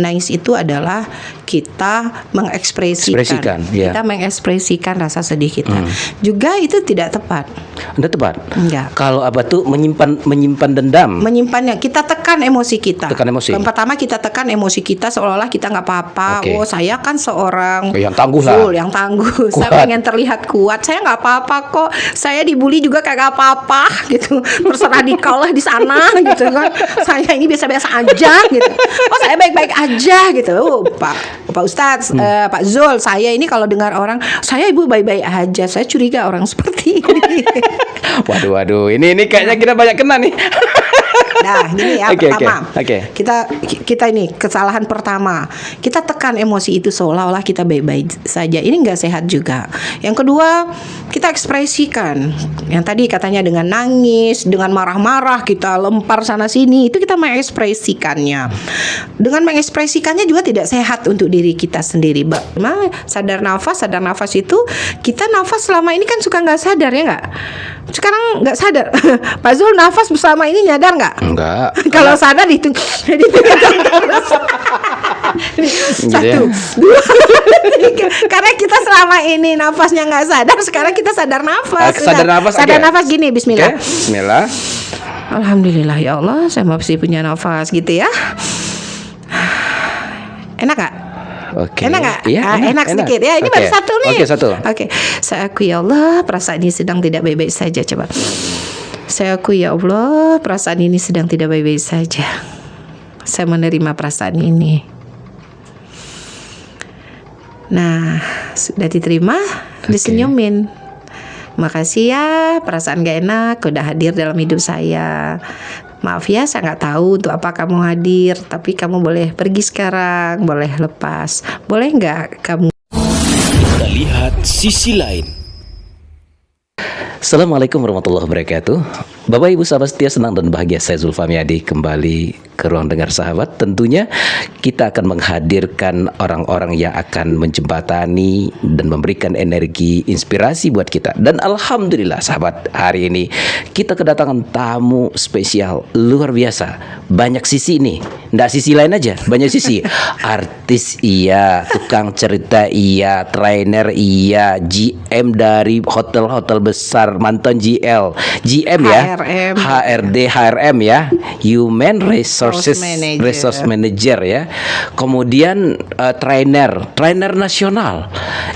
Menangis itu adalah kita mengekspresikan, kita mengekspresikan rasa sedih kita. Juga itu tidak tepat. Tidak tepat. Enggak. Kalau apa tuh menyimpan dendam. Menyimpannya, kita tekan emosi kita. Tekan emosi. Yang pertama kita tekan emosi kita seolah-olah kita nggak apa-apa. Oh, saya kan seorang yang tangguh lah. Yang tangguh. Saya pengen terlihat kuat. Saya nggak apa-apa kok. Saya dibully juga kagak apa-apa gitu. Terserah di kau lah di sana gitu kan. Saya ini biasa-biasa aja gitu. Oh, saya baik-baik aja gitu. Oh, Pak Ustadz, Pak Zul, saya ini kalau dengar orang, saya ibu baik-baik aja. Saya curiga orang seperti ini. Waduh, ini kayaknya kita banyak kena nih. Nah, gini ya, pertama. Okay. Kita ini kesalahan pertama. Kita tekan emosi itu seolah-olah kita baik-baik saja. Ini nggak sehat juga. Yang kedua, kita ekspresikan. Yang tadi katanya dengan nangis, dengan marah-marah, kita lempar sana sini, itu kita mengekspresikannya. Dengan mengekspresikannya juga tidak sehat untuk diri kita sendiri. Sadar nafas itu kita nafas selama ini kan suka nggak sadar ya nggak? Sekarang nggak sadar. Pak Zul nafas selama ini nyadar nggak? Enggak. Kalau sadar itu terus. Satu, dua, tiga. Karena kita selama ini nafasnya nggak sadar, sekarang kita sadar nafas. Sadar nafas gini, Bismillah. Bismillah. Alhamdulillah ya Allah, saya masih punya nafas gitu ya. Enak nggak? Oke. Enak nggak? Iya, enak sedikit ya. Ini baru satu nih. Oke. Saya akui ya Allah, perasaan ini sedang tidak baik-baik saja. Coba. Saya akui ya Allah, perasaan ini sedang tidak baik-baik saja. Saya menerima perasaan ini. Nah, sudah diterima, disenyumin. Makasih ya, perasaan gak enak udah hadir dalam hidup saya. Maaf ya, saya nggak tahu untuk apa kamu hadir, tapi kamu boleh pergi sekarang, boleh lepas. Boleh nggak kamu? Kita lihat sisi lain. Assalamualaikum warahmatullahi wabarakatuh. Bapak Ibu sahabat setia, senang dan bahagia saya Zulfami Adi kembali ke ruang dengar sahabat. Tentunya kita akan menghadirkan orang-orang yang akan menjembatani dan memberikan energi inspirasi buat kita. Dan alhamdulillah sahabat, hari ini kita kedatangan tamu spesial luar biasa. Banyak sisi nih, nggak sisi lain aja, banyak sisi. Artis iya, tukang cerita iya, trainer iya, GM dari hotel-hotel besar, mantan GM ya, HRD, HRM ya, Human Resource Manager ya. Kemudian trainer nasional.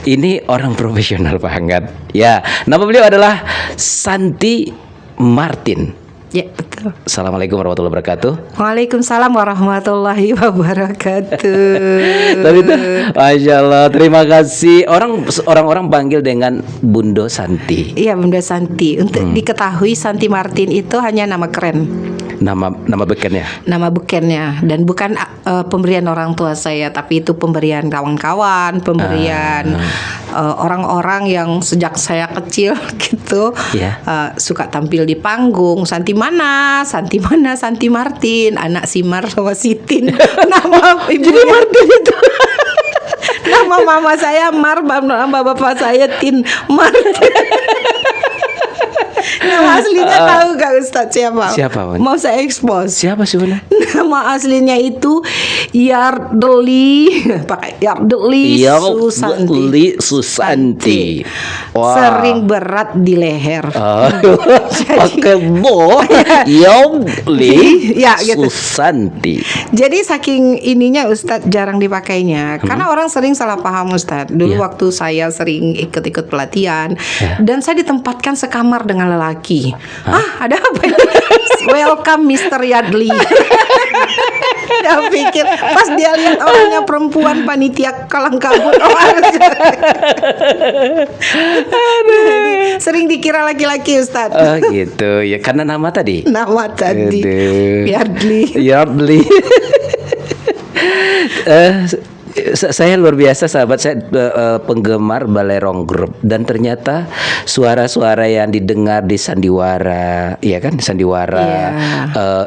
Ini orang profesional banget ya. Nama beliau adalah Santi Martin. Ya, betul. Assalamualaikum warahmatullahi wabarakatuh. Waalaikumsalam warahmatullahi wabarakatuh. Tapi itu, Masya Allah, terima kasih. Orang-orang panggil dengan Bundo Santi. Iya, Bunda Santi. Untuk diketahui, Santi Martin itu hanya nama keren. Nama bekennya. Nama bekennya, dan bukan pemberian orang tua saya, tapi itu pemberian kawan-kawan, pemberian orang-orang yang sejak saya kecil gitu suka tampil di panggung. Santi mana, Santi Martin, anak Simar sama Sitin. Nama ibunya Martin itu. Nama mama saya Mar, nama bapak saya Tin Martin. Nama aslinya tahu gak Ustadz siapa? Siapa? Mau saya expose? Siapa sih benar? Nama aslinya itu Yardeli, pakai Yardeli Susanti. Wow. Sering berat di leher. Pakai Yardeli gitu. Susanti. Jadi saking ininya Ustadz jarang dipakainya, karena orang sering salah paham Ustadz. Dulu waktu saya sering ikut-ikut pelatihan dan saya ditempatkan sekamar dengan lelaki. Ada apa ini? Welcome Mr. Yardley. Dia pikir pas dia lihat orangnya perempuan, panitia kalang kabut. Sering dikira laki-laki Ustadz. Oh gitu ya, karena nama tadi. Nama tadi Yardley. Saya luar biasa sahabat, saya penggemar Balerong Group, dan ternyata suara-suara yang didengar di sandiwara, iya kan, sandiwara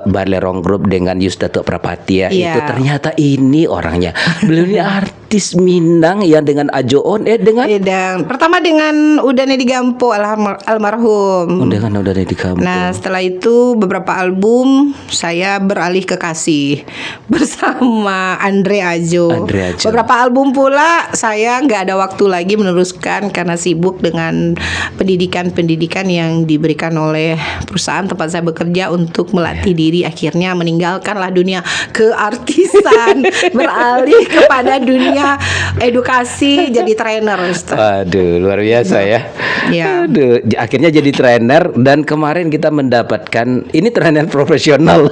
Balerong Group dengan Yus Datuk Prapatia itu ternyata ini orangnya. Beliau ini artis artis Minang yang dengan Ajo On dengan Dan pertama dengan Udane Digampo almarhum. dengan udah di kampung. Nah setelah itu beberapa album saya beralih ke Kasih bersama Andre Ajo. Andre Ajo. Beberapa album pula saya nggak ada waktu lagi meneruskan karena sibuk dengan pendidikan yang diberikan oleh perusahaan tempat saya bekerja untuk melatih diri. Akhirnya meninggalkanlah dunia keartisan beralih kepada dunia edukasi jadi trainer, Ustaz. Waduh, luar biasa ya. Ya. Aduh, akhirnya jadi trainer dan kemarin kita mendapatkan ini trainer profesional.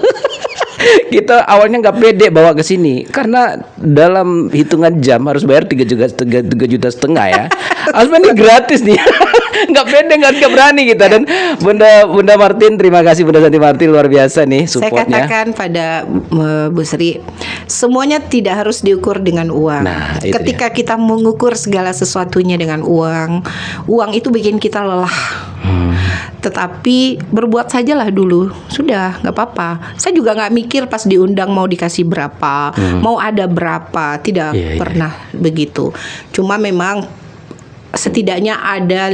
Kita awalnya nggak pede bawa ke sini karena dalam hitungan jam harus bayar 3,5 juta ya. Asma ini gratis nih. Nggak pede, nggak berani kita. Dan Bunda Martin, terima kasih Bunda Santi Martin, luar biasa nih Saya supportnya. katakan pada Bu Sri, semuanya tidak harus diukur dengan uang. Nah, itu Ketika kita mengukur segala sesuatunya dengan uang itu bikin kita lelah. Tetapi berbuat sajalah dulu, sudah nggak apa-apa. Saya juga nggak mikir pas diundang mau dikasih berapa, mau ada berapa, tidak Iya, iya. pernah begitu. Cuma memang setidaknya ada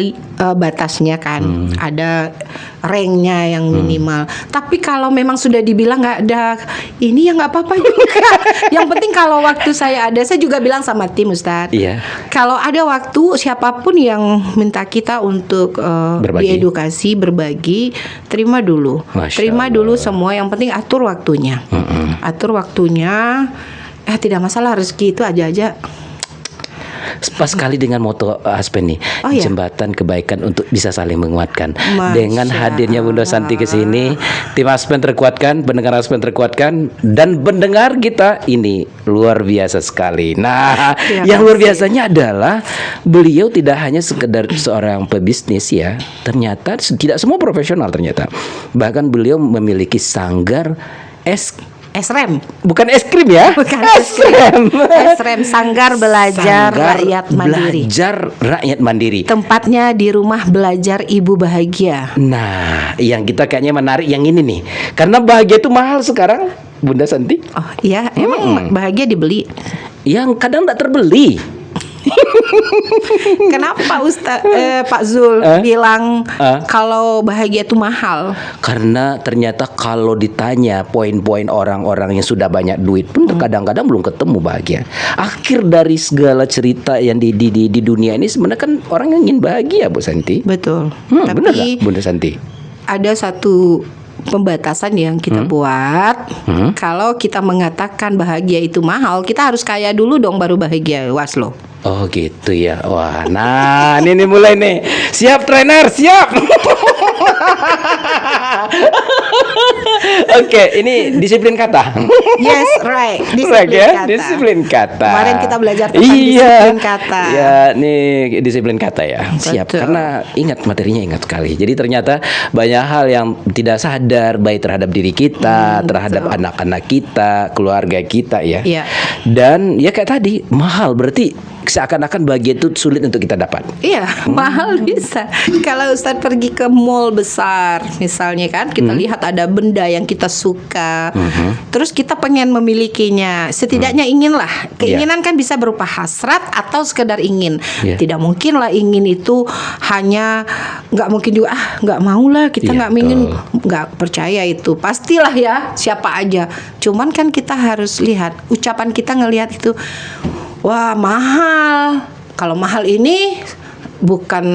batasnya kan, ada ranknya yang minimal. Tapi kalau memang sudah dibilang nggak ada ini ya nggak apa-apa juga. Yang penting kalau waktu saya ada, saya juga bilang sama tim Ustadz. Iya. Kalau ada waktu siapapun yang minta kita untuk Berbagi. diedukasi, berbagi, terima dulu. Masya Terima Allah. dulu semua. Yang penting atur waktunya. Atur waktunya. Tidak masalah rezeki itu aja. Pas sekali dengan moto Aspen nih, Oh, iya. jembatan kebaikan untuk bisa saling menguatkan. Masya Dengan hadirnya Bunda Santi ke sini, tim Aspen terkuatkan, pendengar Aspen terkuatkan, dan pendengar kita ini luar biasa sekali. Nah, Terima yang luar kasih. biasanya adalah beliau tidak hanya sekedar seorang pebisnis ya, ternyata tidak semua profesional ternyata. Bahkan beliau memiliki sanggar SREM. bukan es krim ya, Bukan es krim. SREM, Sanggar Belajar Sanggar Rakyat Mandiri. Belajar Rakyat Mandiri. Tempatnya di Rumah Belajar Ibu Bahagia. Nah, yang kita kayaknya menarik yang ini nih, karena bahagia itu mahal sekarang, Bunda Santi. Oh iya, emang bahagia dibeli. Yang kadang tidak terbeli. Kenapa Pak Zul bilang kalau bahagia itu mahal? Karena ternyata kalau ditanya poin-poin orang-orang yang sudah banyak duit pun kadang-kadang belum ketemu bahagia. Akhir dari segala cerita yang di dunia ini sebenarnya kan orang yang ingin bahagia, Bu Santi. Betul. Benar Tapi nggak, Bunda Santi? ada satu pembatasan yang kita buat. Kalau kita mengatakan bahagia itu mahal, kita harus kaya dulu dong baru bahagia, Waslo. Oh gitu ya. Wah, nah ini mulai nih. Siap trainer, siap. Oke, ini disiplin kata. Yes, right. Right, Disiplin ya? kata. Disiplin kata. Kemarin kita belajar tentang Iya. disiplin kata. Ya, nih disiplin kata ya. Siap. Betul. Karena ingat materinya ingat sekali. Jadi ternyata banyak hal yang tidak sadar baik terhadap diri kita, terhadap anak-anak kita, keluarga kita ya. Iya. Dan ya kayak tadi mahal berarti seakan-akan bahagia itu sulit untuk kita dapat. Iya, mahal bisa. Kalau Ustadz pergi ke mall besar, misalnya kan, kita lihat ada benda yang kita suka, terus kita pengen memilikinya. Setidaknya inginlah. Keinginan kan bisa berupa hasrat atau sekedar ingin. Iya. Tidak mungkin lah ingin itu hanya, nggak mungkin juga nggak mau lah kita Iya, nggak ingin, nggak percaya itu. Pastilah ya, siapa aja. Cuman kan kita harus lihat ucapan kita ngelihat itu. Wah mahal. Kalau mahal ini bukan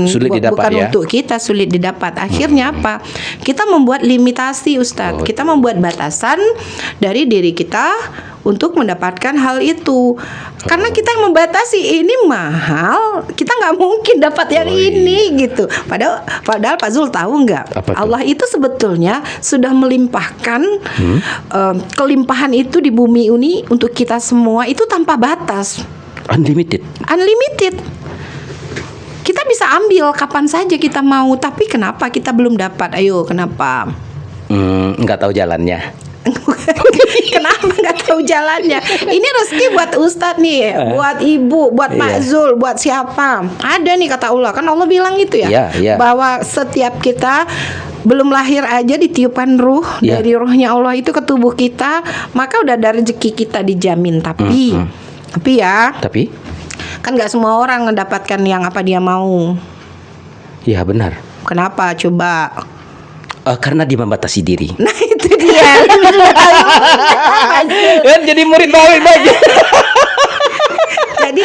sulit didapat bukan ya. untuk kita, sulit didapat. Akhirnya apa? Kita membuat limitasi, Ustadz. Kita membuat batasan dari diri kita untuk mendapatkan hal itu. Karena kita yang membatasi ini mahal, kita nggak mungkin dapat yang ini gitu. Padahal Pak Zul tahu nggak? Apa tuh? Allah itu sebetulnya sudah melimpahkan kelimpahan itu di bumi ini untuk kita semua itu tanpa batas. Unlimited. Kita bisa ambil kapan saja kita mau, tapi kenapa kita belum dapat? Ayo, kenapa? Nggak tahu jalannya. Kenapa nggak tahu jalannya? Ini rezeki buat Ustadz nih, buat ibu, buat Pak Iya. Zul, buat siapa? Ada nih kata Allah. Kan Allah bilang itu ya, Iya, iya. bahwa setiap kita belum lahir aja ditiupkan ruh Iya. dari ruhnya Allah itu ke tubuh kita, maka udah ada rezeki kita dijamin. Tapi ya, Tapi kan nggak semua orang mendapatkan yang apa dia mau. ya benar. Kenapa? Coba. Karena dia membatasi diri. Nah itu dia. Kan jadi murid bawah aja. Jadi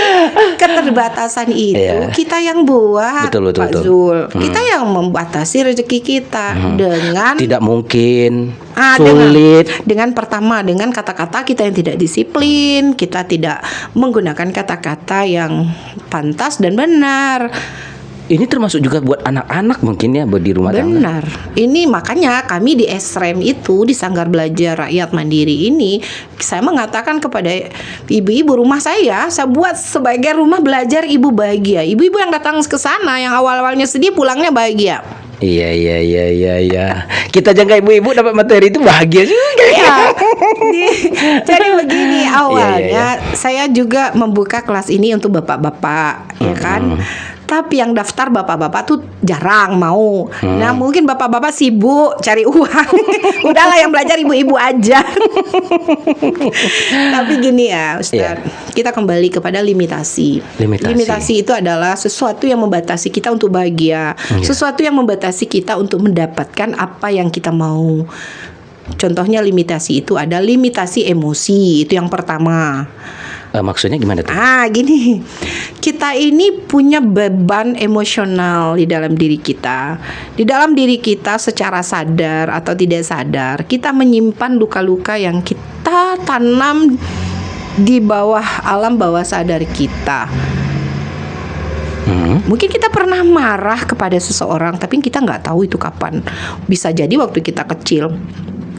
keterbatasan itu Iya. kita yang buat, Betul, betul, Pak betul. Zul. Kita yang membatasi rezeki kita dengan Tidak mungkin. Ah, Sulit. dengan pertama dengan kata-kata kita yang tidak disiplin, kita tidak menggunakan kata-kata yang pantas dan benar. Ini termasuk juga buat anak-anak mungkin ya, buat di rumah tangga. Benar. Ini makanya kami di SREM itu, di Sanggar Belajar Rakyat Mandiri ini, saya mengatakan kepada ibu-ibu rumah saya buat sebagai rumah belajar ibu bahagia. Ibu-ibu yang datang ke sana yang awal-awalnya sedih pulangnya bahagia. Iya. Kita jaga ibu-ibu dapat materi itu bahagia juga. Ya, jadi begini Iya, awalnya saya juga membuka kelas ini untuk bapak-bapak, ya kan. Tapi yang daftar bapak-bapak tuh jarang mau. Nah mungkin bapak-bapak sibuk cari uang. Udahlah yang belajar ibu-ibu aja. Tapi gini ya Ustaz, kita kembali kepada limitasi. Limitasi. Itu adalah sesuatu yang membatasi kita untuk bahagia, sesuatu yang membatasi kita untuk mendapatkan apa yang kita mau. Contohnya limitasi itu ada limitasi emosi, itu yang pertama. Maksudnya gimana tuh? Gini, kita ini punya beban emosional di dalam diri kita. Di dalam diri kita secara sadar atau tidak sadar, kita menyimpan luka-luka yang kita tanam di bawah alam bawah sadar kita. Mungkin kita pernah marah kepada seseorang, tapi kita nggak tahu itu kapan. Bisa jadi waktu kita kecil.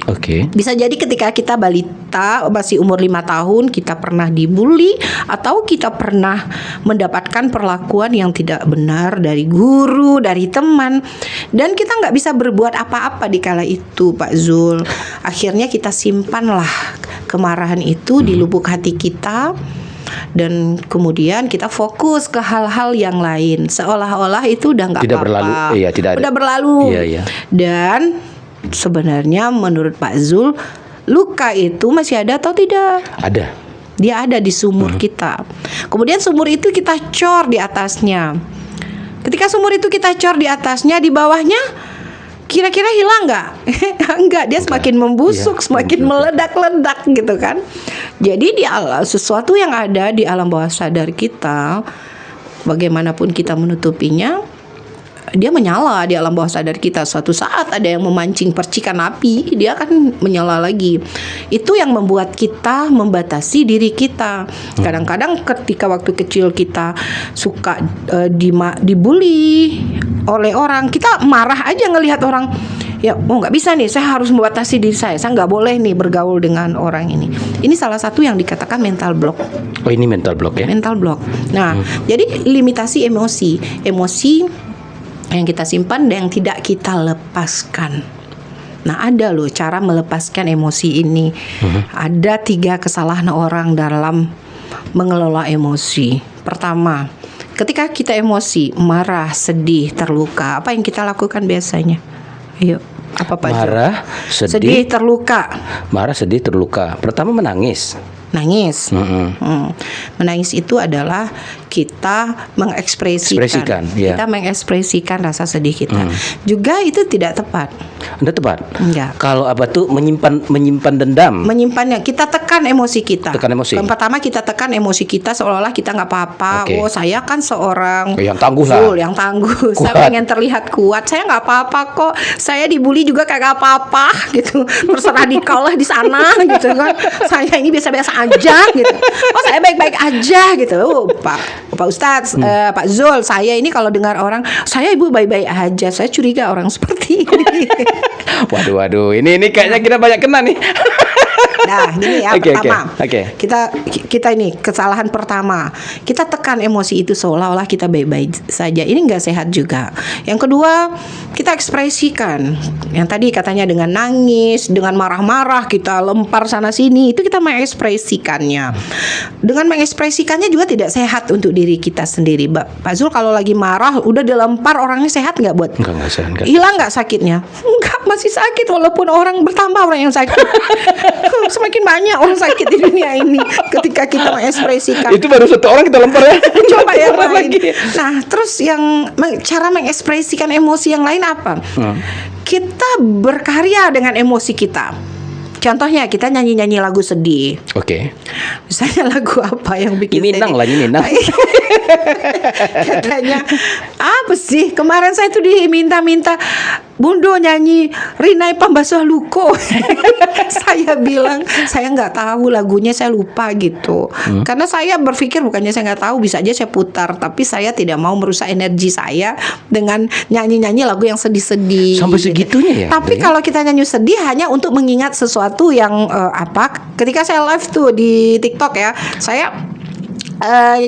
Oke. Bisa jadi ketika kita balita masih umur 5 tahun kita pernah dibully atau kita pernah mendapatkan perlakuan yang tidak benar dari guru, dari teman, dan kita nggak bisa berbuat apa-apa di kala itu, Pak Zul. Akhirnya kita simpanlah kemarahan itu di lubuk hati kita. Dan kemudian kita fokus ke hal-hal yang lain, seolah-olah itu udah nggak Tidak apa-apa, berlalu. Iya, tidak ada. udah berlalu. Iya. Dan sebenarnya menurut Pak Zul, luka itu masih ada atau tidak? Ada. Dia ada di sumur kita. Kemudian sumur itu kita cor di atasnya. Ketika sumur itu kita cor di atasnya, di bawahnya kira-kira hilang nggak? Enggak, dia semakin membusuk, Iya, semakin membusuk. meledak-ledak gitu kan. Jadi di alam, sesuatu yang ada di alam bawah sadar kita, bagaimanapun kita menutupinya, dia menyala di alam bawah sadar kita. Suatu saat ada yang memancing percikan api, dia akan menyala lagi. Itu yang membuat kita membatasi diri kita. Kadang-kadang ketika waktu kecil kita suka dibully oleh orang, kita marah aja ngelihat orang. Ya, nggak bisa nih, saya harus membatasi diri saya nggak boleh nih bergaul dengan orang ini. Ini salah satu yang dikatakan mental block. Oh, ini mental block ya? Mental block. Nah, jadi limitasi emosi yang kita simpan dan yang tidak kita lepaskan. Nah, ada loh cara melepaskan emosi ini. Ada 3 kesalahan orang dalam mengelola emosi. Pertama, ketika kita emosi, marah, sedih, terluka, apa yang kita lakukan biasanya? Ayo, apa Pak Jo? Marah, sedih, terluka, Marah, sedih, terluka. Pertama menangis. nangis. Menangis itu adalah kita Ekspresikan, ya. kita mengekspresikan rasa sedih kita. Juga itu tidak tepat. Anda tepat. Enggak. Kalau apa tuh menyimpan dendam. Menyimpannya, kita tekan emosi kita. Tekan emosi. Yang pertama kita tekan emosi kita seolah-olah kita nggak apa-apa. Oke. Oh, saya kan seorang Yang tangguh lah. Zul, yang tangguh. Saya Kuat. pengen terlihat kuat. Saya nggak apa-apa kok. Saya dibully juga kagak apa-apa gitu. Terserah dikau lah di sana gitu kan. Saya ini biasa-biasa aja gitu. Oh, saya baik-baik aja gitu. Oh, Pak Ustadz, Pak Zul, saya ini kalau dengar orang, saya ibu baik-baik aja. Saya curiga orang seperti ini. Waduh, ini kayaknya kita banyak kena nih. Nah, gini ya, Oke, pertama. oke. Kita ini kesalahan pertama. Kita tekan emosi itu seolah-olah kita baik-baik saja. Ini nggak sehat juga. Yang kedua, kita ekspresikan. Yang tadi katanya dengan nangis, dengan marah-marah kita lempar sana sini, itu kita mengekspresikannya. Dengan mengekspresikannya juga tidak sehat untuk diri kita sendiri. Pak Zul kalau lagi marah udah dilempar, orangnya sehat nggak buat? Enggak sehat. Hilang nggak sakitnya? Enggak, masih sakit walaupun orang bertambah orang yang sakit. Semakin banyak orang sakit di dunia ini ketika kita mengekspresikan. Itu baru satu orang kita lempar ya. Coba yang Orang lain. lagi. Nah, terus cara mengekspresikan emosi yang lain apa? Kita berkarya dengan emosi kita. Contohnya kita nyanyi-nyanyi lagu sedih. Oke. Misalnya lagu apa yang bikin Minang sedih? lah, ini Minang. Katanya apa sih? Kemarin saya tuh diminta-minta Bundo nyanyi Rinai Pambasuh Luko. Saya bilang saya nggak tahu lagunya, saya lupa gitu. Karena saya berpikir bukannya saya nggak tahu, bisa aja saya putar, tapi saya tidak mau merusak energi saya dengan nyanyi-nyanyi lagu yang sedih-sedih. Sampai segitunya ya? Tapi Ya? kalau kita nyanyi sedih hanya untuk mengingat sesuatu yang ketika saya live tuh di TikTok ya, saya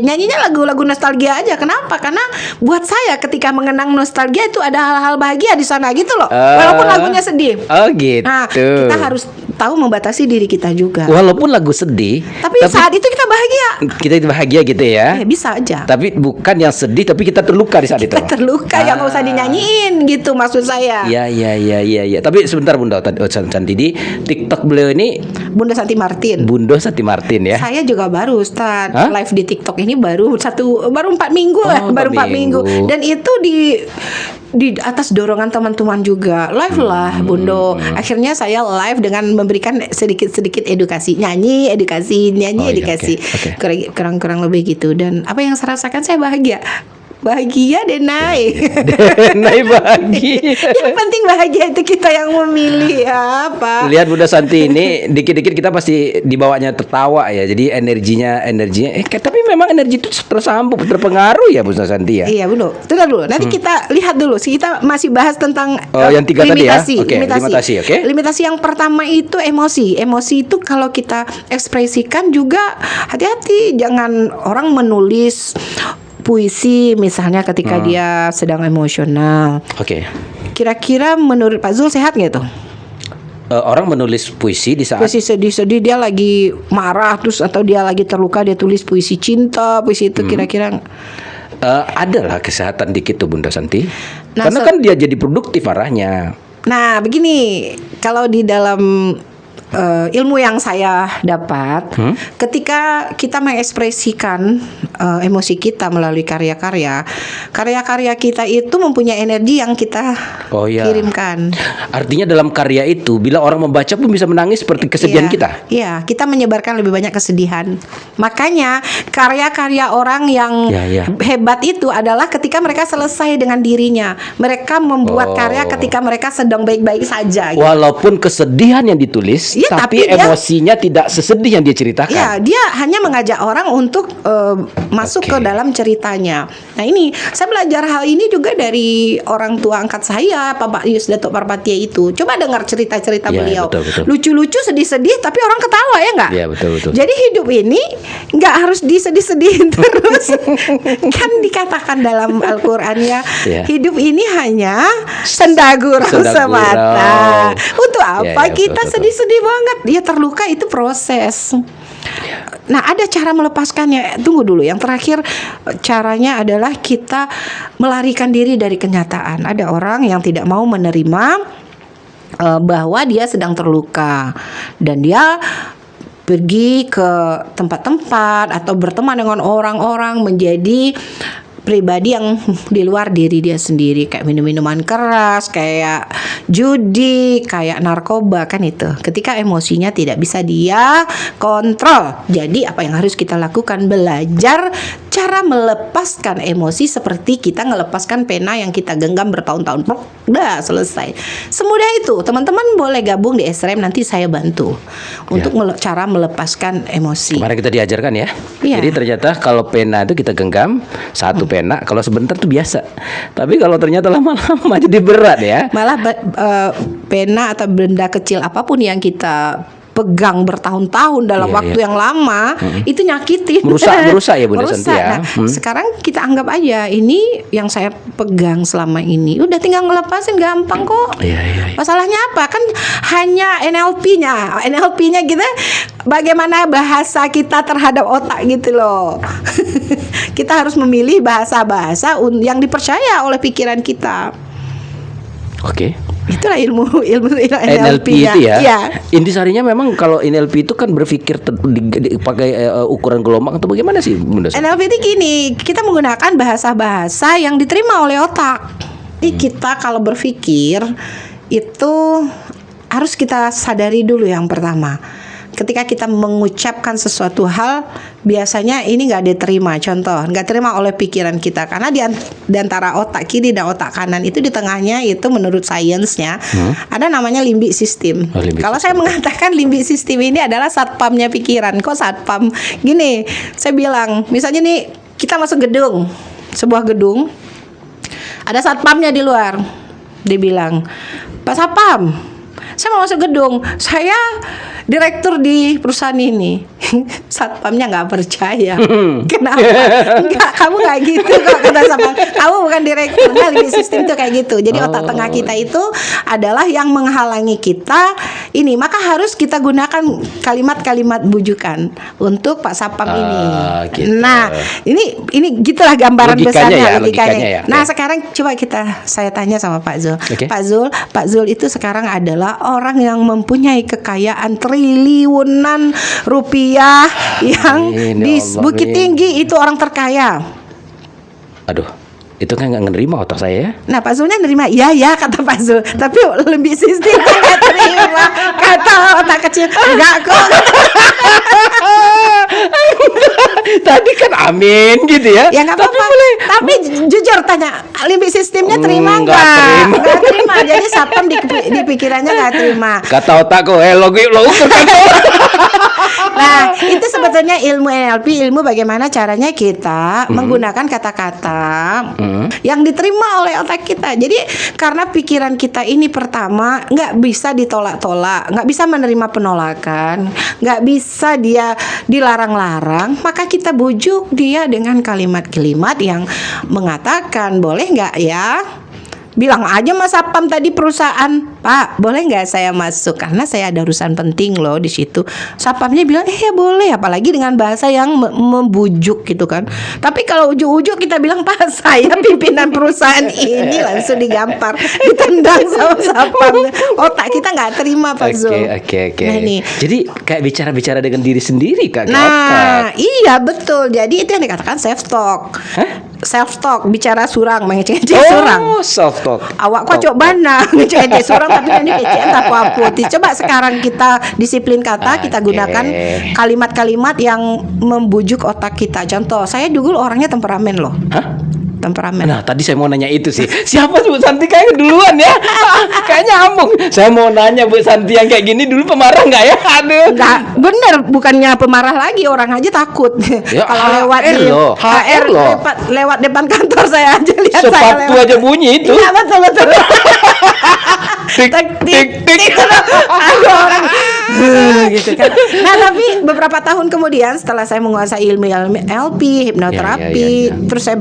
nyanyinya lagu-lagu nostalgia aja. Kenapa? Karena buat saya ketika mengenang nostalgia itu ada hal-hal bahagia di sana gitu loh. Walaupun lagunya sedih. Oh gitu. Nah, kita harus tahu membatasi diri kita juga. Walaupun lagu sedih, Tapi saat itu kita bahagia. kita bahagia gitu ya. Bisa aja. Tapi bukan yang sedih, tapi kita terluka di saat itu. Kita terluka yang nggak usah dinyanyiin gitu maksud saya. Ya. Tapi sebentar Bunda Santi, di TikTok beliau ini Bunda Santi Martin. Bundo Santi Martin ya. Saya juga baru start Hah? live di TikTok ini baru 4 minggu lah, Oh, baru 4 4 minggu. minggu. Dan itu di atas dorongan teman-teman juga. Live lah Bundo. Akhirnya saya live dengan memberikan sedikit edukasi, nyanyi edukasi, Oh, iya, edukasi. oke. Kurang lebih gitu. Dan apa yang saya rasakan, saya bahagia deh naik. Naik bahagia. Yang penting bahagia itu kita yang memilih apa. Lihat Bunda Santi ini dikit-dikit kita pasti dibawanya tertawa ya. Jadi energinya tapi memang energi itu tersambung, terpengaruh ya Bunda Santi ya. Iya Bundo, tunggu dulu. Nanti kita lihat dulu. Kita masih bahas tentang yang 3 tadi ya. limitasi. Oke, limitasi, oke. Limitasi yang pertama itu emosi. Emosi itu kalau kita ekspresikan juga hati-hati. Jangan orang menulis puisi misalnya ketika dia sedang emosional. Oke. Kira-kira menurut Pak Zul sehat nggak tuh? Orang menulis puisi di saat Puisi sedih-sedih, dia lagi marah terus atau dia lagi terluka, dia tulis puisi cinta, puisi itu kira-kira adalah kesehatan dikit tuh Bunda Santi. Nah, Karena kan dia jadi produktif arahnya. Nah, begini, kalau di dalam ilmu yang saya dapat, ketika kita mengekspresikan emosi kita melalui karya-karya kita itu mempunyai energi yang kita kirimkan. Artinya dalam karya itu, bila orang membaca pun bisa menangis seperti kesedihan kita. Iya, kita menyebarkan lebih banyak kesedihan. Makanya karya-karya orang yang hebat itu adalah ketika mereka selesai dengan dirinya. Mereka membuat karya ketika mereka sedang baik-baik saja. Gitu. Walaupun kesedihan yang ditulis, tapi emosinya tidak sesedih yang dia ceritakan. Iya, dia hanya mengajak orang untuk masuk ke dalam ceritanya. Nah ini, saya belajar hal ini juga dari orang tua angkat saya, Pak Yus Datuk Parpatia itu. Coba dengar cerita-cerita beliau. Betul. Lucu-lucu, sedih-sedih, tapi orang ketawa ya nggak? Iya, betul. Jadi hidup ini nggak harus disedih-sedihin terus. Kan dikatakan dalam Al-Quran ya, hidup ini hanya sendagurau semata. Untuk apa kita sedih-sedih banget? Dia terluka, itu proses. Nah, ada cara melepaskannya. Tunggu dulu. Yang terakhir, caranya adalah kita melarikan diri dari kenyataan. Ada orang yang tidak mau menerima bahwa dia sedang terluka dan dia pergi ke tempat-tempat atau berteman dengan orang-orang menjadi pribadi yang di luar diri dia sendiri, kayak minum-minuman keras, kayak judi, kayak narkoba, kan itu. Ketika emosinya tidak bisa dia kontrol. Jadi apa yang harus kita lakukan? Belajar cara melepaskan emosi seperti kita melepaskan pena yang kita genggam bertahun-tahun. Udah selesai. Semudah itu. Teman-teman boleh gabung di SRM, nanti saya bantu untuk cara melepaskan emosi. Kemarin kita diajarkan ya. Iya. Jadi ternyata kalau pena itu kita genggam satu pena, kalau sebentar tuh biasa. Tapi kalau ternyata lama-lama jadi berat ya. Malah pena atau benda kecil apapun yang kita pegang bertahun-tahun dalam Iya, waktu iya. yang lama, itu nyakitin. Merusak ya, Bunda Merusak. Santi ya. Nah, sekarang kita anggap aja ini yang saya pegang selama ini, udah tinggal ngelepasin gampang kok. Iya, iya, iya. Masalahnya apa? Kan hanya NLP-nya kita bagaimana bahasa kita terhadap otak gitu loh. Kita harus memilih bahasa-bahasa yang dipercaya oleh pikiran kita. Oke. Itulah ilmu NLP NLP-nya. itu ya. Iya. Intisarinya memang kalau NLP itu kan berpikir pakai ukuran gelombang atau bagaimana sih, Bunda Santi? NLP itu gini, kita menggunakan bahasa-bahasa yang diterima oleh otak. Jadi kita kalau berpikir itu harus kita sadari dulu yang pertama. Ketika kita mengucapkan sesuatu hal, biasanya ini nggak diterima. Contoh, nggak terima oleh pikiran kita karena di antara otak kiri dan otak kanan itu di tengahnya itu menurut sainsnya ada namanya limbik system. Oh, limbic Kalau saya mengatakan limbik system ini adalah satpamnya pikiran. Kok satpam? Gini, saya bilang, misalnya nih kita masuk gedung, sebuah gedung, ada satpamnya di luar. Dia bilang, Pak Satpam, saya mau masuk gedung, saya direktur di perusahaan ini. Satpamnya nggak percaya. Kenapa? Enggak, kamu nggak gitu kok, kata satpam. Kamu bukan direktur. Nah, limbik sistem itu kayak gitu. Jadi otak tengah kita itu adalah yang menghalangi kita ini. Maka harus kita gunakan kalimat-kalimat bujukan untuk Pak Satpam ini. Gitu. Nah, ini gitulah gambaran Logikanya besarnya, ya, logikanya. logikanya ya. Nah, Oke. sekarang coba saya tanya sama Pak Zul. Oke. Pak Zul itu sekarang adalah orang yang mempunyai kekayaan triliunan rupiah yang Amin, ya di Allah, Bukit amin. Tinggi itu orang terkaya. Aduh, itu kan nggak nerima otak saya ya. Nah, Pak Zulnya nerima, ya kata Pak Zul. Tapi lebih sistem nggak terima. Kata otak kecil, enggak kok. Tadi kan amin gitu ya. Ya nggak apa-apa. Tapi jujur tanya, limbik sistemnya terima Nggak nggak? terima. Nggak terima. Jadi satpam di pikirannya nggak terima. Kata otakku, lo ukur kan. Nah, itu sebetulnya ilmu NLP, ilmu bagaimana caranya kita menggunakan kata-kata yang diterima oleh otak kita. Jadi karena pikiran kita ini pertama nggak bisa ditolak-tolak, nggak bisa menerima penolakan, nggak bisa dia dilarang-larang, maka kita bujuk dia dengan kalimat-kalimat yang mengatakan, boleh nggak ya? Bilang aja Mas Sapam tadi perusahaan, Pak, boleh nggak saya masuk karena saya ada urusan penting loh di situ. Sapamnya bilang, ya boleh, apalagi dengan bahasa yang membujuk gitu kan. Tapi kalau ujuk-ujuk kita bilang, Pak, saya pimpinan perusahaan ini, langsung digampar, ditendang sama Sapam. Otak kita nggak terima, Pak Zul. Oke. Nah, ini. Jadi kayak bicara-bicara dengan diri sendiri Kak. Nah, iya betul. Jadi itu yang dikatakan self talk. Self talk, bicara surang, mengecek-ngecek surang. Oh, self talk. Awak kok coba nah ngecek surang tapi ini kecek apa putih. Coba sekarang kita disiplin kata, kita Oke. gunakan kalimat-kalimat yang membujuk otak kita. Contoh, saya dulu orangnya temperamen loh. Hah? Temperamen. Nah, tadi saya mau nanya itu sih. Siapa Bu Santi kayaknya duluan ya? Kayaknya nyambung. Saya mau nanya Bu Santi yang kayak gini dulu pemarah nggak ya? Aduh. Enggak, bener, bukannya pemarah lagi, orang aja takut. Ya, Kalau lewat HR di loh, HR loh. lewat depan kantor saya aja lihat saya Sepatu lewat. aja bunyi itu. Iya, betul. Tik tik tik. Aduh, orang gitu kan. Nah, tapi beberapa tahun kemudian setelah saya menguasai ilmu LP, hipnoterapi, Ya. terus saya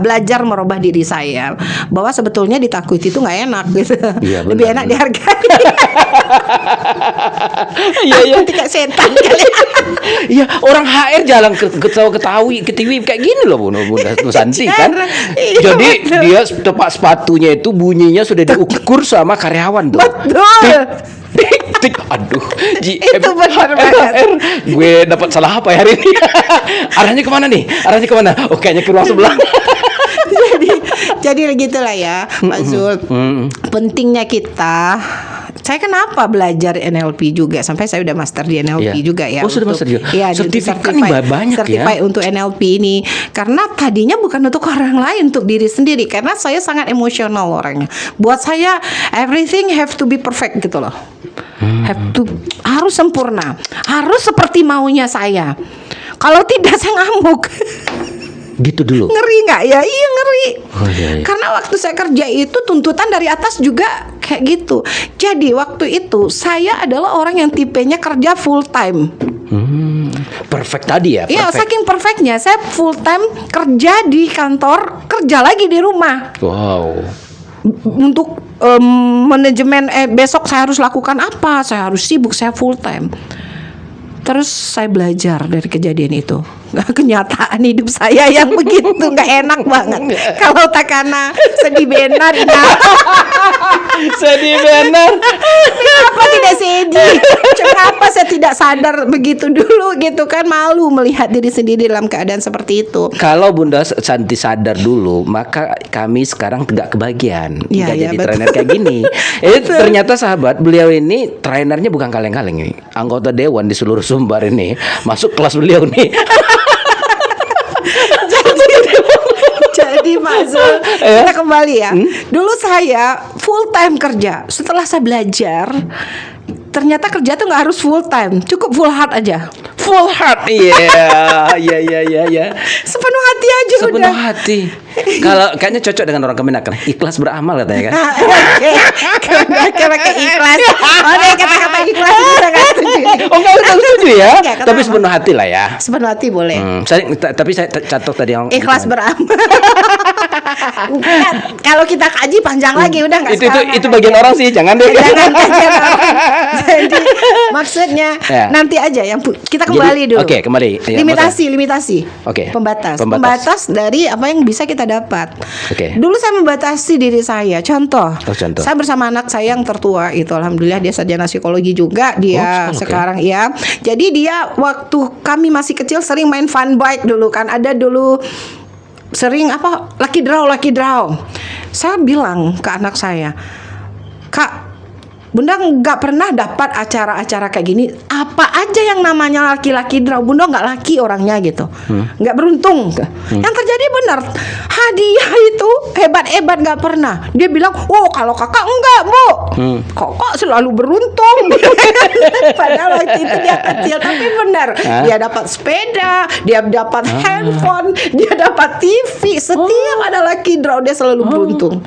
belajar merubah diri saya bahwa sebetulnya ditakuti itu nggak enak gitu. Iya, benar, Lebih enak benar. dihargai. Iya iya. Nanti kayak setan kali. Iya, orang HR jalan ketiwi kayak gini loh Bu Santi kan. Iya, Jadi betul. dia tepak sepatunya itu bunyinya sudah diukur sama karyawan tuh. Betul. Tik, aduh, Itu benar banget. Gue dapat salah apa ya hari ini? Arahnya kemana nih? Arahnya kemana? Oh, kayaknya ke ruang sebelah. jadi gitulah ya, Pak Zul. Pentingnya kita. Saya kenapa belajar NLP juga sampai saya udah master di NLP Iya. juga ya. Oh, sudah master juga. Iya, Sertifikat nih banyak ya. Certified untuk NLP ini. Karena tadinya bukan untuk orang lain, untuk diri sendiri. Karena saya sangat emosional orangnya. Buat saya everything have to be perfect gitu loh. Harus sempurna. Harus seperti maunya saya. Kalau tidak saya ngamuk. Gitu dulu. Ngeri nggak ya? Iya ngeri. Oh, iya, iya. Karena waktu saya kerja itu tuntutan dari atas juga kayak gitu. Jadi waktu itu saya adalah orang yang tipenya kerja full time. Perfect tadi ya. Iya, Perfect. saking perfectnya saya full time kerja di kantor, kerja lagi di rumah. Wow. Untuk manajemen besok saya harus lakukan apa? Saya harus sibuk, saya full time. Terus saya belajar dari kejadian itu. Kenyataan hidup saya yang begitu nggak enak banget. Kalau tak karena sedih benar, Sedih benar. kenapa tidak sedih? Kenapa saya tidak sadar begitu dulu gitu kan, malu melihat diri sendiri dalam keadaan seperti itu. Kalau Bunda Santi sadar dulu, maka kami sekarang tidak kebagian. Iya, Nggak iya, jadi betul. trainer kayak gini. Ternyata sahabat, beliau ini trainernya bukan kaleng-kaleng ini. Anggota dewan di seluruh Sumbar ini. Masuk kelas beliau nih. Jadi Pak Zul, kita kembali ya. Dulu saya full time kerja. Setelah saya belajar, ternyata kerja tuh nggak harus full time, cukup full heart aja. Full heart. Iya, iya. Sepenuh hati aja Sepenuh udah. hati. Kalau kayaknya cocok dengan orang Kemenak kan. Ikhlas beramal katanya kan. Oke, pakai ikhlas. Oh, deh kata-kata ikhlas itu saya nggak setuju. Oh, enggak setuju ya. Enggak, kenapa? Tapi sepenuh hati lah ya. Sepenuh hati boleh. Tapi saya catat tadi yang Ikhlas beramal. Enggak, kalau kita kaji panjang lagi udah nggak sekarang. itu bagian orang sih, jangan deh. Jangan kajian orang. Jadi maksudnya Ya. nanti aja yang kita kembali dulu. Oke, kembali. Ya, limitasi. Oke. Pembatas Pembatas. dari apa yang bisa kita dapat. Oke. Dulu saya membatasi diri saya. Contoh. Contoh. Saya bersama anak saya yang tertua itu, alhamdulillah dia sarjana psikologi juga. Dia oke. sekarang ya. Jadi dia waktu kami masih kecil sering main fun bike dulu kan. Ada dulu sering apa lucky draw. Saya bilang ke anak saya, Kak, Bunda nggak pernah dapat acara-acara kayak gini. Apa aja yang namanya laki-laki draw, Bunda nggak laki orangnya gitu, nggak beruntung. Yang terjadi benar, hadiah itu hebat-hebat nggak pernah. Dia bilang, oh kalau kakak enggak bu, kok selalu beruntung. Padahal waktu itu dia kecil, tapi benar. Dia dapat sepeda, dia dapat handphone, dia dapat TV. Setiap ada laki draw dia selalu beruntung.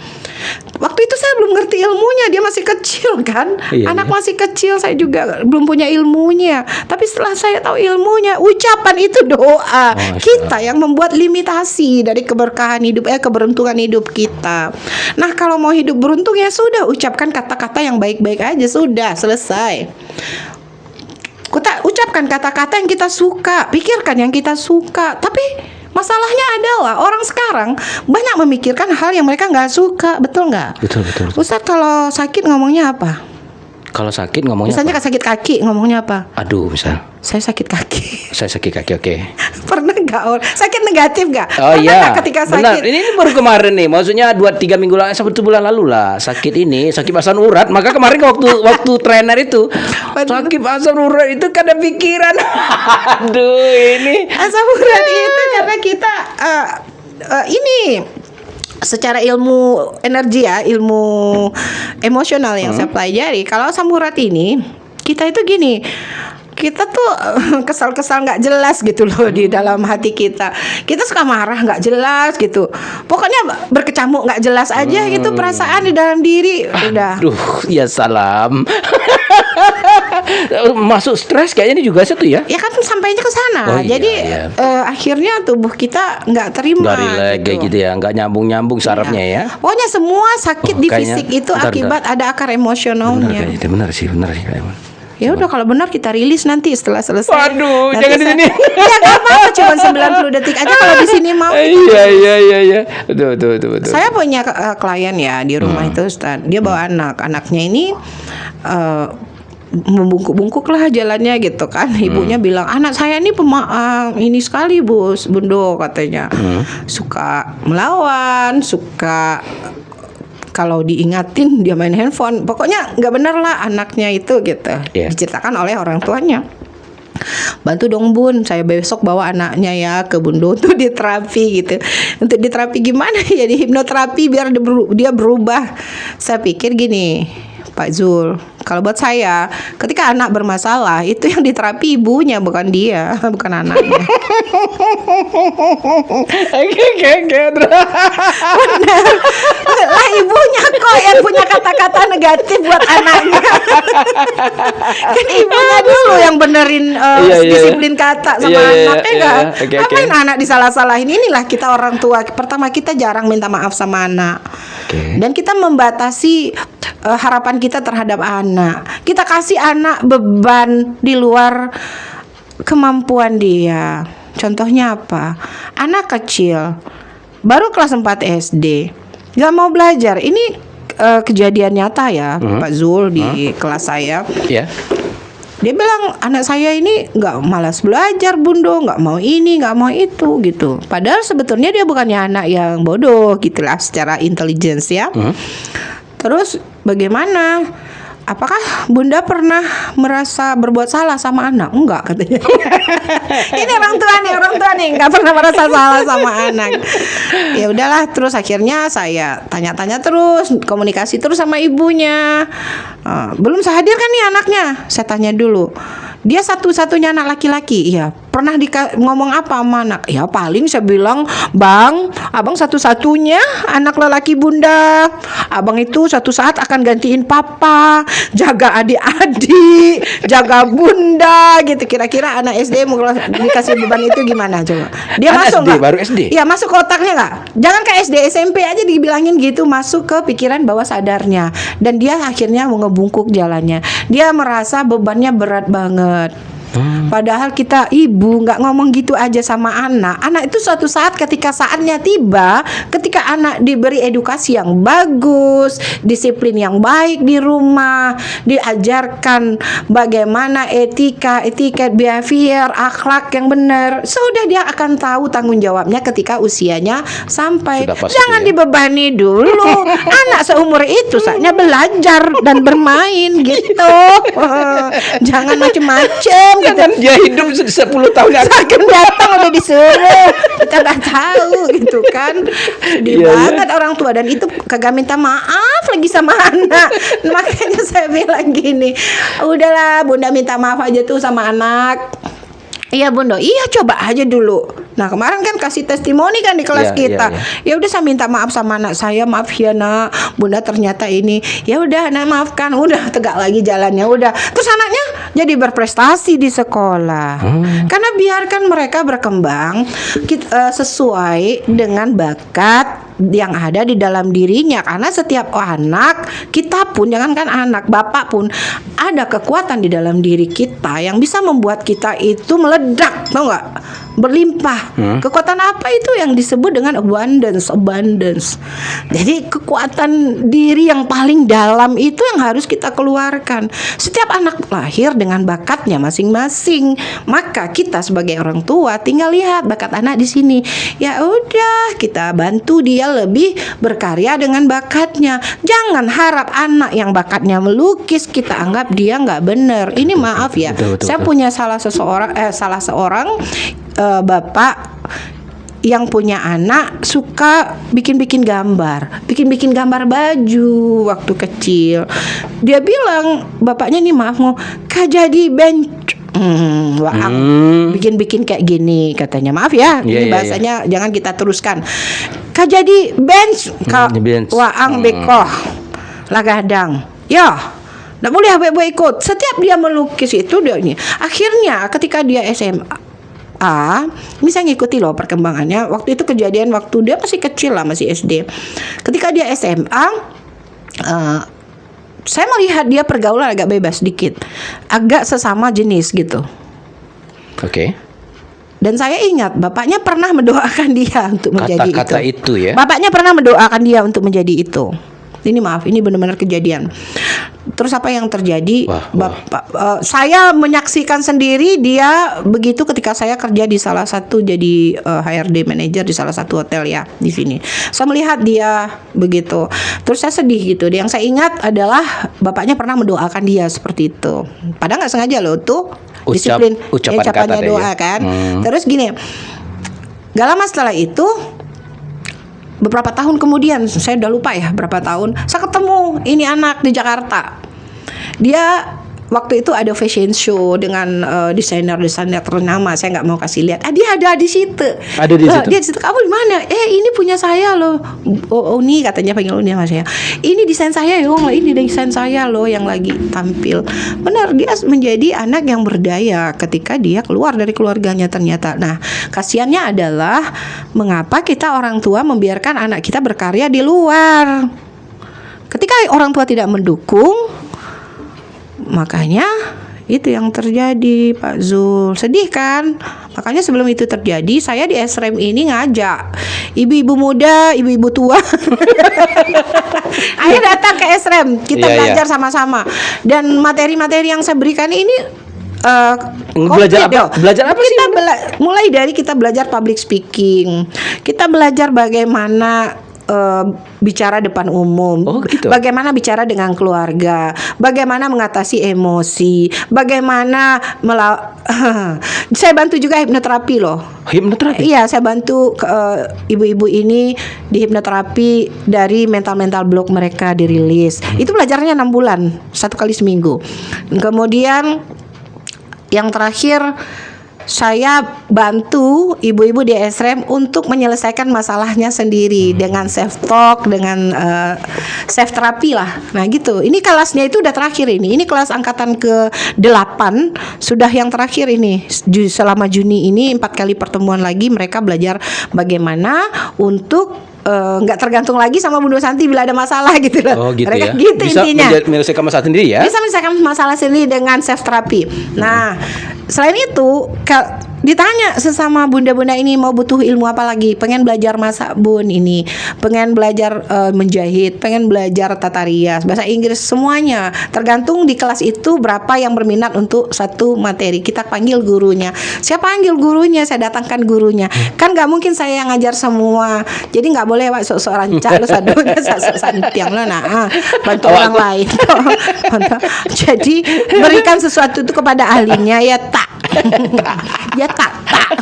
Waktu itu saya belum ngerti ilmunya, dia masih kecil kan. Iya, Anak masih kecil, saya juga belum punya ilmunya. Tapi setelah saya tahu ilmunya, ucapan itu doa. Kita yang membuat limitasi dari keberkahan hidup, keberuntungan hidup kita. Nah, kalau mau hidup beruntung ya sudah, ucapkan kata-kata yang baik-baik aja, sudah selesai. Kita ucapkan kata-kata yang kita suka, pikirkan yang kita suka. Tapi masalahnya adalah orang sekarang banyak memikirkan hal yang mereka nggak suka, betul nggak? Betul. Ustadz kalau sakit ngomongnya apa? Kalau sakit ngomongnya Misalnya apa? sakit kaki ngomongnya apa? Aduh, misal. Saya sakit kaki. Saya sakit kaki, oke. Pernah nggak? Sakit negatif nggak? Oh Pernah iya, nggak ketika benar. sakit? Ini baru kemarin nih, maksudnya 2-3 minggu lalu, 1 bulan lalu lah. Sakit ini, sakit asam urat. Maka kemarin waktu trainer itu, sakit asam urat itu kada pikiran. Aduh, ini. Asam urat itu karena kita ini secara ilmu energi ya, ilmu emosional yang saya pelajari. Kalau asam urat ini, kita itu gini. Kita tuh kesal-kesal nggak jelas gitu loh di dalam hati kita. Kita suka marah nggak jelas gitu. Pokoknya berkecamuk nggak jelas aja gitu perasaan di dalam diri. Udah. Duh, ya salam. Masuk stres kayaknya ini juga satu ya. Ya kan sampainya ke sana. Oh iya, Jadi iya. Akhirnya tubuh kita nggak terima. Nggak relax kayak gitu ya, nggak nyambung sarafnya ya. Pokoknya semua sakit di kayaknya- fisik itu bentar. akibat ada akar Benar emosionalnya. kayaknya, benar sih kayaknya. Ya udah kalau benar kita rilis nanti setelah selesai. Waduh, Nanti jangan di sini. Ya nggak apa-apa, cuma 90 detik aja kalau di sini mau. Iya. Betul. Saya punya klien ya di rumah itu, Ustaz. Dia bawa anaknya ini membungkuk-bungkuk lah jalannya gitu kan. Ibunya bilang, anak saya ini ini sekali Bundo katanya. Suka melawan, suka kalau diingatin dia main handphone. Pokoknya nggak bener lah anaknya itu gitu. Yeah. Diceritakan oleh orang tuanya. Bantu dong Bun, saya besok bawa anaknya ya ke Bundo untuk diterapi gitu. Untuk diterapi gimana ya, di hipnoterapi biar dia berubah. Saya pikir gini, Pak Zul, kalau buat saya ketika anak bermasalah itu yang diterapi ibunya bukan dia, bukan anaknya. Oke. Benar. Lah ibunya kok yang punya kata-kata negatif buat anaknya. Kan ibunya dulu yang benerin Iya. disiplin kata sama Iya. anaknya enggak. Oke. Ngapain anak disalah-salahin? Inilah kita orang tua. Pertama kita jarang minta maaf sama anak. Oke. Dan kita membatasi harapan kita terhadap anak. Kita kasih anak beban di luar kemampuan dia. Contohnya apa? Anak kecil baru kelas 4 SD gak mau belajar. Ini kejadian nyata ya, Pak Zul di kelas saya. Ya. Dia bilang anak saya ini nggak malas belajar Bundo, nggak mau ini, nggak mau itu gitu. Padahal sebetulnya dia bukannya anak yang bodoh gitulah secara intelligence ya. Terus bagaimana? Apakah Bunda pernah merasa berbuat salah sama anak? Enggak katanya. Ini orang tua nih nggak pernah merasa salah sama anak. Ya udahlah, terus akhirnya saya tanya-tanya terus, komunikasi terus sama ibunya. Belum saya hadirkan nih anaknya. Saya tanya dulu. Dia satu-satunya anak laki-laki. Iya. Pernah ngomong apa sama anak? Ya paling saya bilang, Bang, abang satu-satunya anak lelaki Bunda. Abang itu suatu saat akan gantiin papa, jaga adik-adik, jaga Bunda gitu. Kira-kira anak SD mau dikasih beban itu gimana coba? Dia Anak masuk SD, nggak? baru SD? Iya, masuk ke otaknya nggak? Jangan ke SD, SMP aja dibilangin gitu, masuk ke pikiran bawah sadarnya. Dan dia akhirnya mau ngebungkuk jalannya. Dia merasa bebannya berat banget. Padahal kita ibu nggak ngomong gitu aja sama anak. Anak itu suatu saat ketika saatnya tiba, ketika anak diberi edukasi yang bagus, disiplin yang baik di rumah, diajarkan bagaimana etika, etiket, behavior, akhlak yang benar, sudah dia akan tahu tanggung jawabnya ketika usianya sampai. Sudah pasti, Jangan ya. dibebani dulu. Anak seumur itu saatnya belajar dan bermain gitu. Jangan macem-macem. Jangan dia hidup 10 tahun Akan datang udah disuruh, kita nggak tahu gitu kan. Sedih Iya, banget orang tua, dan itu kagak minta maaf lagi sama anak. Makanya saya bilang gini, udahlah Bunda minta maaf aja tuh sama anak. Iya Bunda, iya coba aja dulu. Nah kemarin kan kasih testimoni kan di kelas Iya, kita. iya. Ya udah saya minta maaf sama anak saya, maaf ya nak, Bunda ternyata ini. Ya udah nak maafkan, udah tegak lagi jalannya udah. Terus anaknya jadi berprestasi di sekolah. Karena biarkan mereka berkembang sesuai dengan bakat yang ada di dalam dirinya. Karena setiap anak, kita pun jangankan anak, bapak pun ada kekuatan di dalam diri kita yang bisa membuat kita itu meledak, tau nggak? Berlimpah. Kekuatan apa itu yang disebut dengan abundance. Jadi kekuatan diri yang paling dalam itu yang harus kita keluarkan. Setiap anak lahir dengan bakatnya masing-masing. Maka kita sebagai orang tua tinggal lihat bakat anak di sini. Ya udah, kita bantu dia lebih berkarya dengan bakatnya. Jangan harap anak yang bakatnya melukis kita anggap dia nggak benar. Ini maaf ya. Betul. Saya punya salah seorang bapak yang punya anak suka bikin gambar baju waktu kecil. Dia bilang bapaknya nih maaf jadi bench. Bikin kayak gini katanya. Maaf ya, Iya, ini iya, bahasanya jangan kita teruskan. Jadi bench bench. waang bekoh lagadang. Ya. Nggak boleh apa-apa ikut. Setiap dia melukis itu dia ini. Akhirnya ketika dia SMA, ini saya ngikuti loh perkembangannya. Waktu itu kejadian waktu dia masih kecil lah, masih SD. Ketika dia SMA, saya melihat dia pergaulan agak bebas sedikit, agak sesama jenis gitu. Oke. Dan saya ingat bapaknya pernah mendoakan dia untuk menjadi Kata-kata itu ya. Bapaknya pernah mendoakan dia untuk menjadi itu. Ini maaf, ini benar-benar kejadian. Terus apa yang terjadi? Saya menyaksikan sendiri dia begitu ketika saya kerja di salah satu jadi HRD manager di salah satu hotel ya di sini. Saya melihat dia begitu. Terus saya sedih gitu. Yang saya ingat adalah bapaknya pernah mendoakan dia seperti itu. Padahal nggak sengaja loh tuh disiplin ucapannya doa kan. Terus gini, gak lama setelah itu, beberapa tahun kemudian, saya udah lupa ya berapa tahun, saya ketemu ini anak di Jakarta. Dia waktu itu ada fashion show dengan desainer-desainer ternama. Saya nggak mau kasih lihat. Dia ada di situ. Ada di situ. Dia di situ. Kamu di mana? Ini punya saya loh. Uni katanya, panggil Uni sama saya. Ini desain saya loh. Ini desain saya loh yang lagi tampil. Benar, dia menjadi anak yang berdaya ketika dia keluar dari keluarganya ternyata. Nah, kasihannya adalah mengapa kita orang tua membiarkan anak kita berkarya di luar. Ketika orang tua tidak mendukung, makanya itu yang terjadi, Pak Zul. Sedih kan? Makanya sebelum itu terjadi, saya di SREM ini ngajak ibu-ibu muda, ibu-ibu tua. Ayo datang ke SREM, kita belajar sama-sama. Dan materi-materi yang saya berikan ini belajar apa? Belajar apa sih? Mulai dari kita belajar public speaking. Kita belajar bagaimana bicara depan umum, gitu. Bagaimana bicara dengan keluarga, bagaimana mengatasi emosi, bagaimana saya bantu juga hipnoterapi loh. Hipnoterapi? Iya, saya bantu ibu-ibu ini di hipnoterapi dari mental block mereka dirilis. Itu belajarnya 6 bulan, 1 kali seminggu. Kemudian yang terakhir, saya bantu ibu-ibu di SREM untuk menyelesaikan masalahnya sendiri dengan self talk, dengan self terapi lah. Nah gitu. Ini kelasnya itu udah terakhir ini. Ini kelas angkatan ke-8 sudah yang terakhir ini. Selama Juni ini 4 kali pertemuan lagi mereka belajar bagaimana untuk nggak tergantung lagi sama Bunda Santi bila ada masalah gitu loh. Gitu mereka ya. gitu bisa intinya. menyelesaikan masalah sendiri ya. Bisa menyelesaikan masalah sendiri dengan self terapi. Nah, selain itu ditanya sesama bunda-bunda ini mau butuh ilmu apa lagi, pengen belajar masak bun ini, pengen belajar menjahit, pengen belajar tata rias, bahasa Inggris, semuanya tergantung di kelas itu berapa yang berminat untuk satu materi. Kita panggil gurunya. Siapa panggil gurunya? Saya datangkan gurunya. Kan nggak mungkin saya yang ngajar semua, jadi nggak boleh sok-sok rancak lo sadunya sok santiang lo. Nah, bantu orang lain. Jadi berikan sesuatu itu kepada ahlinya, ya tak. Ya tak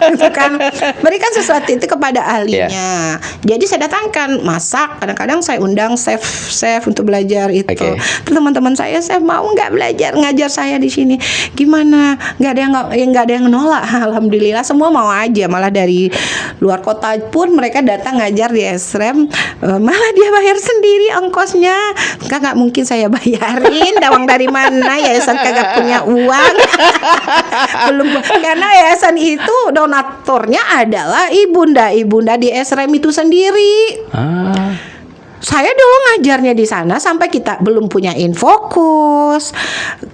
gitu kan. Berikan sesuatu itu kepada ahlinya. Jadi saya datangkan masak, kadang-kadang saya undang chef untuk belajar itu. Teman-teman saya mau nggak belajar ngajar saya di sini? Gimana? Nggak ada yang nolak. Alhamdulillah semua mau aja. Malah dari luar kota pun mereka datang ngajar di SREM. Malah dia bayar sendiri ongkosnya. Nggak mungkin saya bayarin. Dawang dari mana? Yayasan kagak punya uang. Belum, karena yayasan itu donaturnya adalah ibunda di SREM itu sendiri. Saya dulu ngajarnya di sana sampai kita belum punya infokus,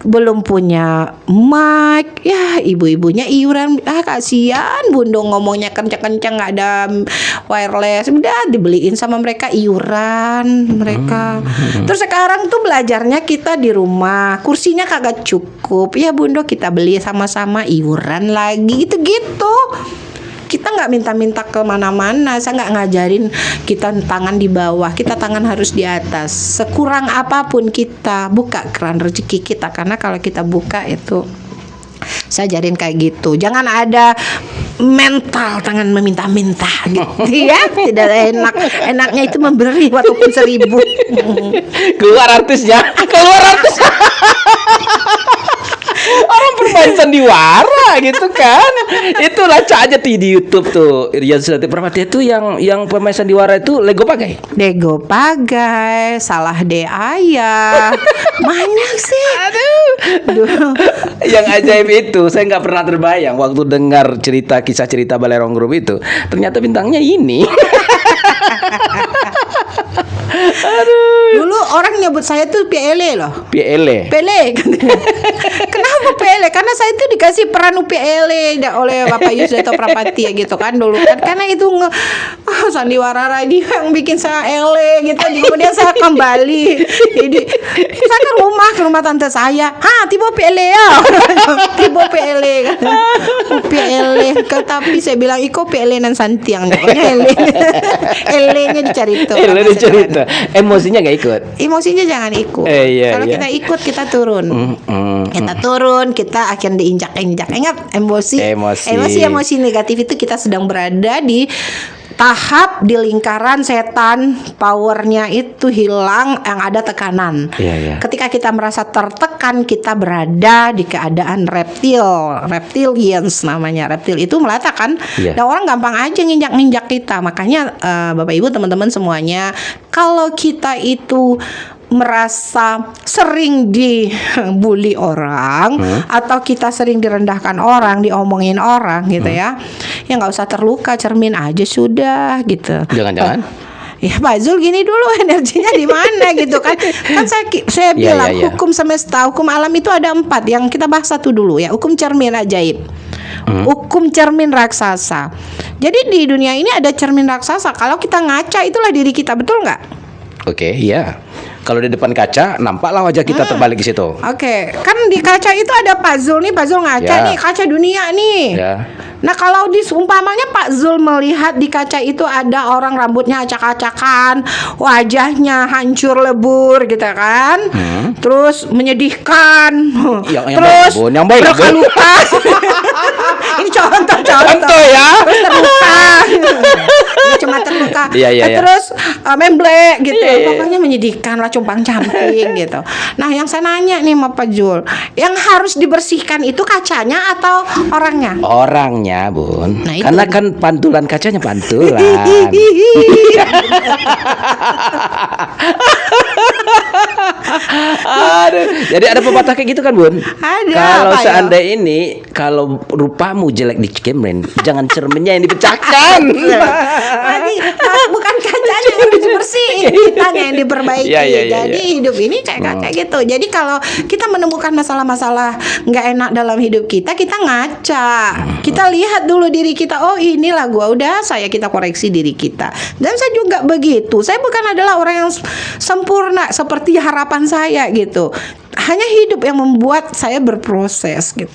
belum punya mic. Ya ibu-ibunya iuran. Kasihan Bundo ngomongnya kencang-kencang, nggak ada wireless. Udah dibeliin sama mereka iuran mereka. Terus sekarang tuh belajarnya kita di rumah, kursinya kagak cukup. Ya Bundo kita beli sama-sama iuran lagi gitu-gitu. Kita nggak minta-minta ke mana-mana. Saya nggak ngajarin kita tangan di bawah, kita tangan harus di atas. Sekurang apapun kita buka keran rezeki kita, karena kalau kita buka itu, saya ajarin kayak gitu. Jangan ada mental tangan meminta-minta gitu ya. Tidak enak. Enaknya itu memberi walaupun 1000. Keluar artisnya. Orang bermain sandiwara gitu kan. Itu lacak aja tuh di YouTube tuh. Rian Silati Permati itu yang pemain sandiwara itu Lego Pagai. Salah de ayah. Banyak sih. Aduh. Yang ajaib itu saya nggak pernah terbayang waktu dengar kisah cerita Balerong Group itu. Ternyata bintangnya ini. Aduh. Dulu orang nyebut saya tuh PLE loh. PLE. Kenapa PLE? Karena saya tuh dikasih peran PLE oleh Bapak Yusdito Prapati ya gitu kan dulu kan. Karena itu sandiwara radio yang bikin saya ele gitu. Kemudian saya kembali. Jadi saya ke rumah tante saya. Tiba PLE ya. Tiba PLE kan. PLE. Tapi saya bilang iko PLE nan santiang. Ele-nya dicerita. Emosinya nggak ikut. Emosinya jangan ikut. Kalau kita ikut kita turun. Kita akan diinjak-injak. Ingat emosi negatif itu kita sedang berada di tahap di lingkaran setan, powernya itu hilang, yang ada tekanan. Iya, iya. Ketika kita merasa tertekan, kita berada di keadaan reptilians namanya. Reptil itu melata kan, Iya. dan orang gampang aja nginjak-nginjak kita. Makanya Bapak Ibu teman-teman semuanya, kalau kita itu merasa sering dibully orang atau kita sering direndahkan orang, diomongin orang gitu ya nggak usah terluka, cermin aja sudah gitu. Jangan-jangan Ya Pak Zul gini dulu energinya di mana gitu kan? Kan saya Iya, bilang iya, iya. hukum semesta, hukum alam itu ada 4. Yang kita bahas satu dulu ya, hukum cermin ajaib. Hukum cermin raksasa. Jadi di dunia ini ada cermin raksasa. Kalau kita ngaca itulah diri kita, betul nggak? Oke, iya. Kalau di depan kaca nampaklah wajah kita terbalik di situ. Oke, kan di kaca itu ada Pak Zul nih, Pak Zul ngaca Ya. nih, kaca dunia nih. Ya. Nah kalau umpamanya Pak Zul melihat di kaca itu ada orang rambutnya acak-acakan, wajahnya hancur lebur gitu kan, terus menyedihkan, Yang terus baik, Bun. Yang baik, Bun. luka-luka. Ini contoh Contoh ya. terus terluka. Ini cuma terluka. Iya, iya, iya. Terus memblek gitu. Iya, iya. Pokoknya menyedihkan lah, compang-camping gitu. Nah, yang saya nanya nih sama Pak Jul, yang harus dibersihkan itu kacanya atau orangnya? Orangnya, Bun. Nah, itu Karena kan. kan pantulan kacanya pantulan. Aduh. Jadi ada pepatah kayak gitu kan, Bun? Ada, Kalau apa ya? seandainya ini, kalau rupamu jelek di cermin, jangan cerminnya yang dipecahkan. Lagi bukan kacanya yang dibersihin, kitanya yang diperbaiki. Iya, iya, iya, Jadi iya. hidup ini kayak gitu. Jadi kalau kita menemukan masalah-masalah nggak enak dalam hidup kita ngaca. Kita lihat dulu diri kita. Oh inilah gua, udah kita koreksi diri kita. Dan saya juga begitu. Saya bukan adalah orang yang sempurna seperti harapan saya gitu. Hanya hidup yang membuat saya berproses gitu.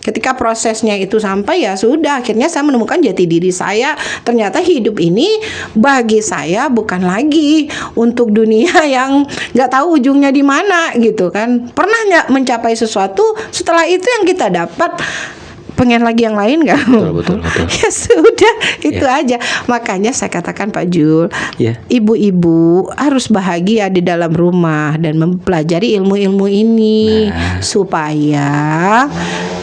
Ketika prosesnya itu sampai ya sudah, akhirnya saya menemukan jati diri saya. Ternyata hidup ini bagi saya bukan lagi untuk dunia yang nggak tahu ujungnya di mana gitu kan. Pernah nggak mencapai sesuatu, setelah itu yang kita dapat pengen lagi yang lain nggak? Betul. Ya sudah, itu aja. Makanya saya katakan Pak Jul, Ya. ibu-ibu harus bahagia di dalam rumah dan mempelajari ilmu-ilmu ini supaya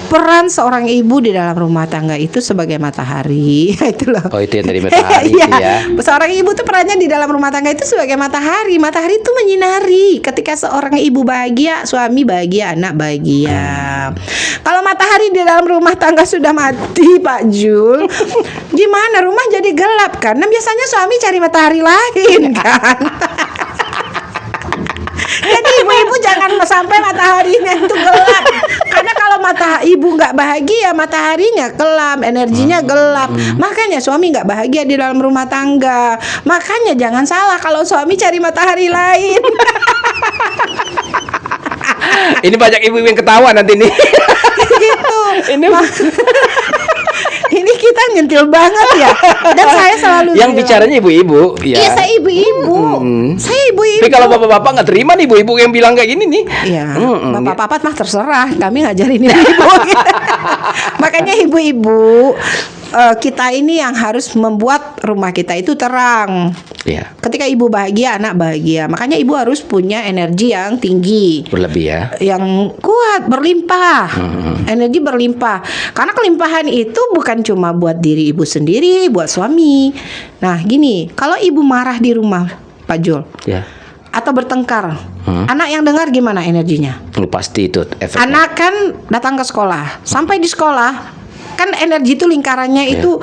peran seorang ibu di dalam rumah tangga itu sebagai matahari. Itu loh. Oh, itu yang dari matahari itu ya. Seorang ibu tuh perannya di dalam rumah tangga itu sebagai matahari. Matahari itu menyinari. Ketika seorang ibu bahagia, suami bahagia, anak bahagia. Kalau matahari di dalam rumah tangga sudah mati, Pak Jul, gimana? Rumah jadi gelap kan? Nah, biasanya suami cari matahari lain kan. Jadi ibu-ibu jangan sampai mataharinya itu gelap. Karena kalau ibu nggak bahagia, mataharinya gelap, energinya gelap. Makanya suami nggak bahagia di dalam rumah tangga. Makanya jangan salah kalau suami cari matahari lain. Ini banyak ibu yang ketawa nanti nih. Gitu. Ini Ini kita nyentil banget ya. Dan saya selalu yang bilang, bicaranya ibu-ibu. Ya. iya saya ibu-ibu. Saya ibu-ibu. Tapi kalau bapak-bapak nggak terima nih ibu-ibu yang bilang kayak gini nih. Iya, bapak-bapak mah terserah. Kami ngajarin ibu-ibu. Makanya ibu-ibu, kita ini yang harus membuat rumah kita itu terang. Iya. Ketika ibu bahagia, anak bahagia. Makanya ibu harus punya energi yang tinggi, Berlebih ya. yang kuat, berlimpah. Energi berlimpah. Karena kelimpahan itu bukan cuma buat diri ibu sendiri, buat suami. Nah, gini, kalau ibu marah di rumah, Pak Jul, Ya. atau bertengkar, anak yang dengar gimana energinya? Pasti itu efeknya. Anak kan datang ke sekolah, sampai di sekolah kan energi itu lingkarannya itu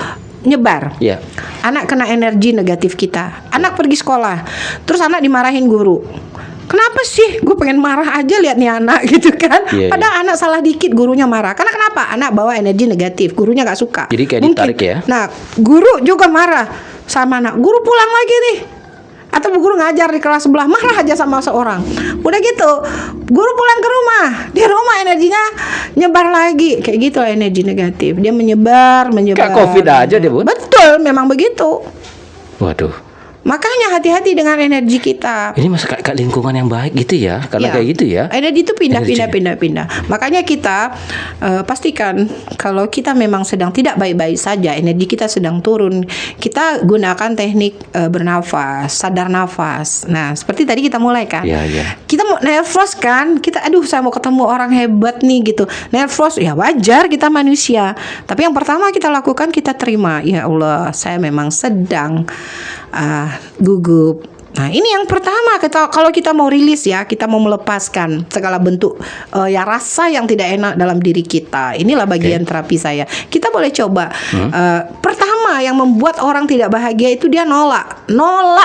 nyebar. Ya. Anak kena energi negatif kita. Anak pergi sekolah, terus anak dimarahin guru. Kenapa sih? Gue pengen marah aja lihat nih anak gitu kan. Iya, Padahal anak salah dikit gurunya marah. Karena kenapa? Anak bawa energi negatif, gurunya nggak suka. Jadi kayak Mungkin. ditarik ya? Nah, guru juga marah sama anak. Guru pulang lagi nih. Atau bu guru ngajar di kelas sebelah, marah aja sama seorang. Udah gitu, guru pulang ke rumah, di rumah energinya nyebar lagi. Kayak gitu energi negatif. Dia menyebar. Kayak COVID aja dia, Bu. Betul, memang begitu. Waduh. Makanya hati-hati dengan energi kita. Ini masuk ke lingkungan yang baik gitu ya, karena Ya. kayak gitu ya. Energi itu Energi. pindah. Makanya kita pastikan kalau kita memang sedang tidak baik-baik saja, energi kita sedang turun, kita gunakan teknik bernafas, sadar nafas. Nah, seperti tadi kita mulai kan. Iya, iya. Kita mau nervous kan, kita aduh saya mau ketemu orang hebat nih gitu. Nervous ya wajar, kita manusia. Tapi yang pertama kita lakukan, kita terima, ya Allah, saya memang sedang gugup. Nah, ini yang pertama, kalau kita mau rilis ya, kita mau melepaskan segala bentuk ya rasa yang tidak enak dalam diri kita. Inilah bagian terapi saya. Kita boleh coba. Pertama yang membuat orang tidak bahagia itu dia nolak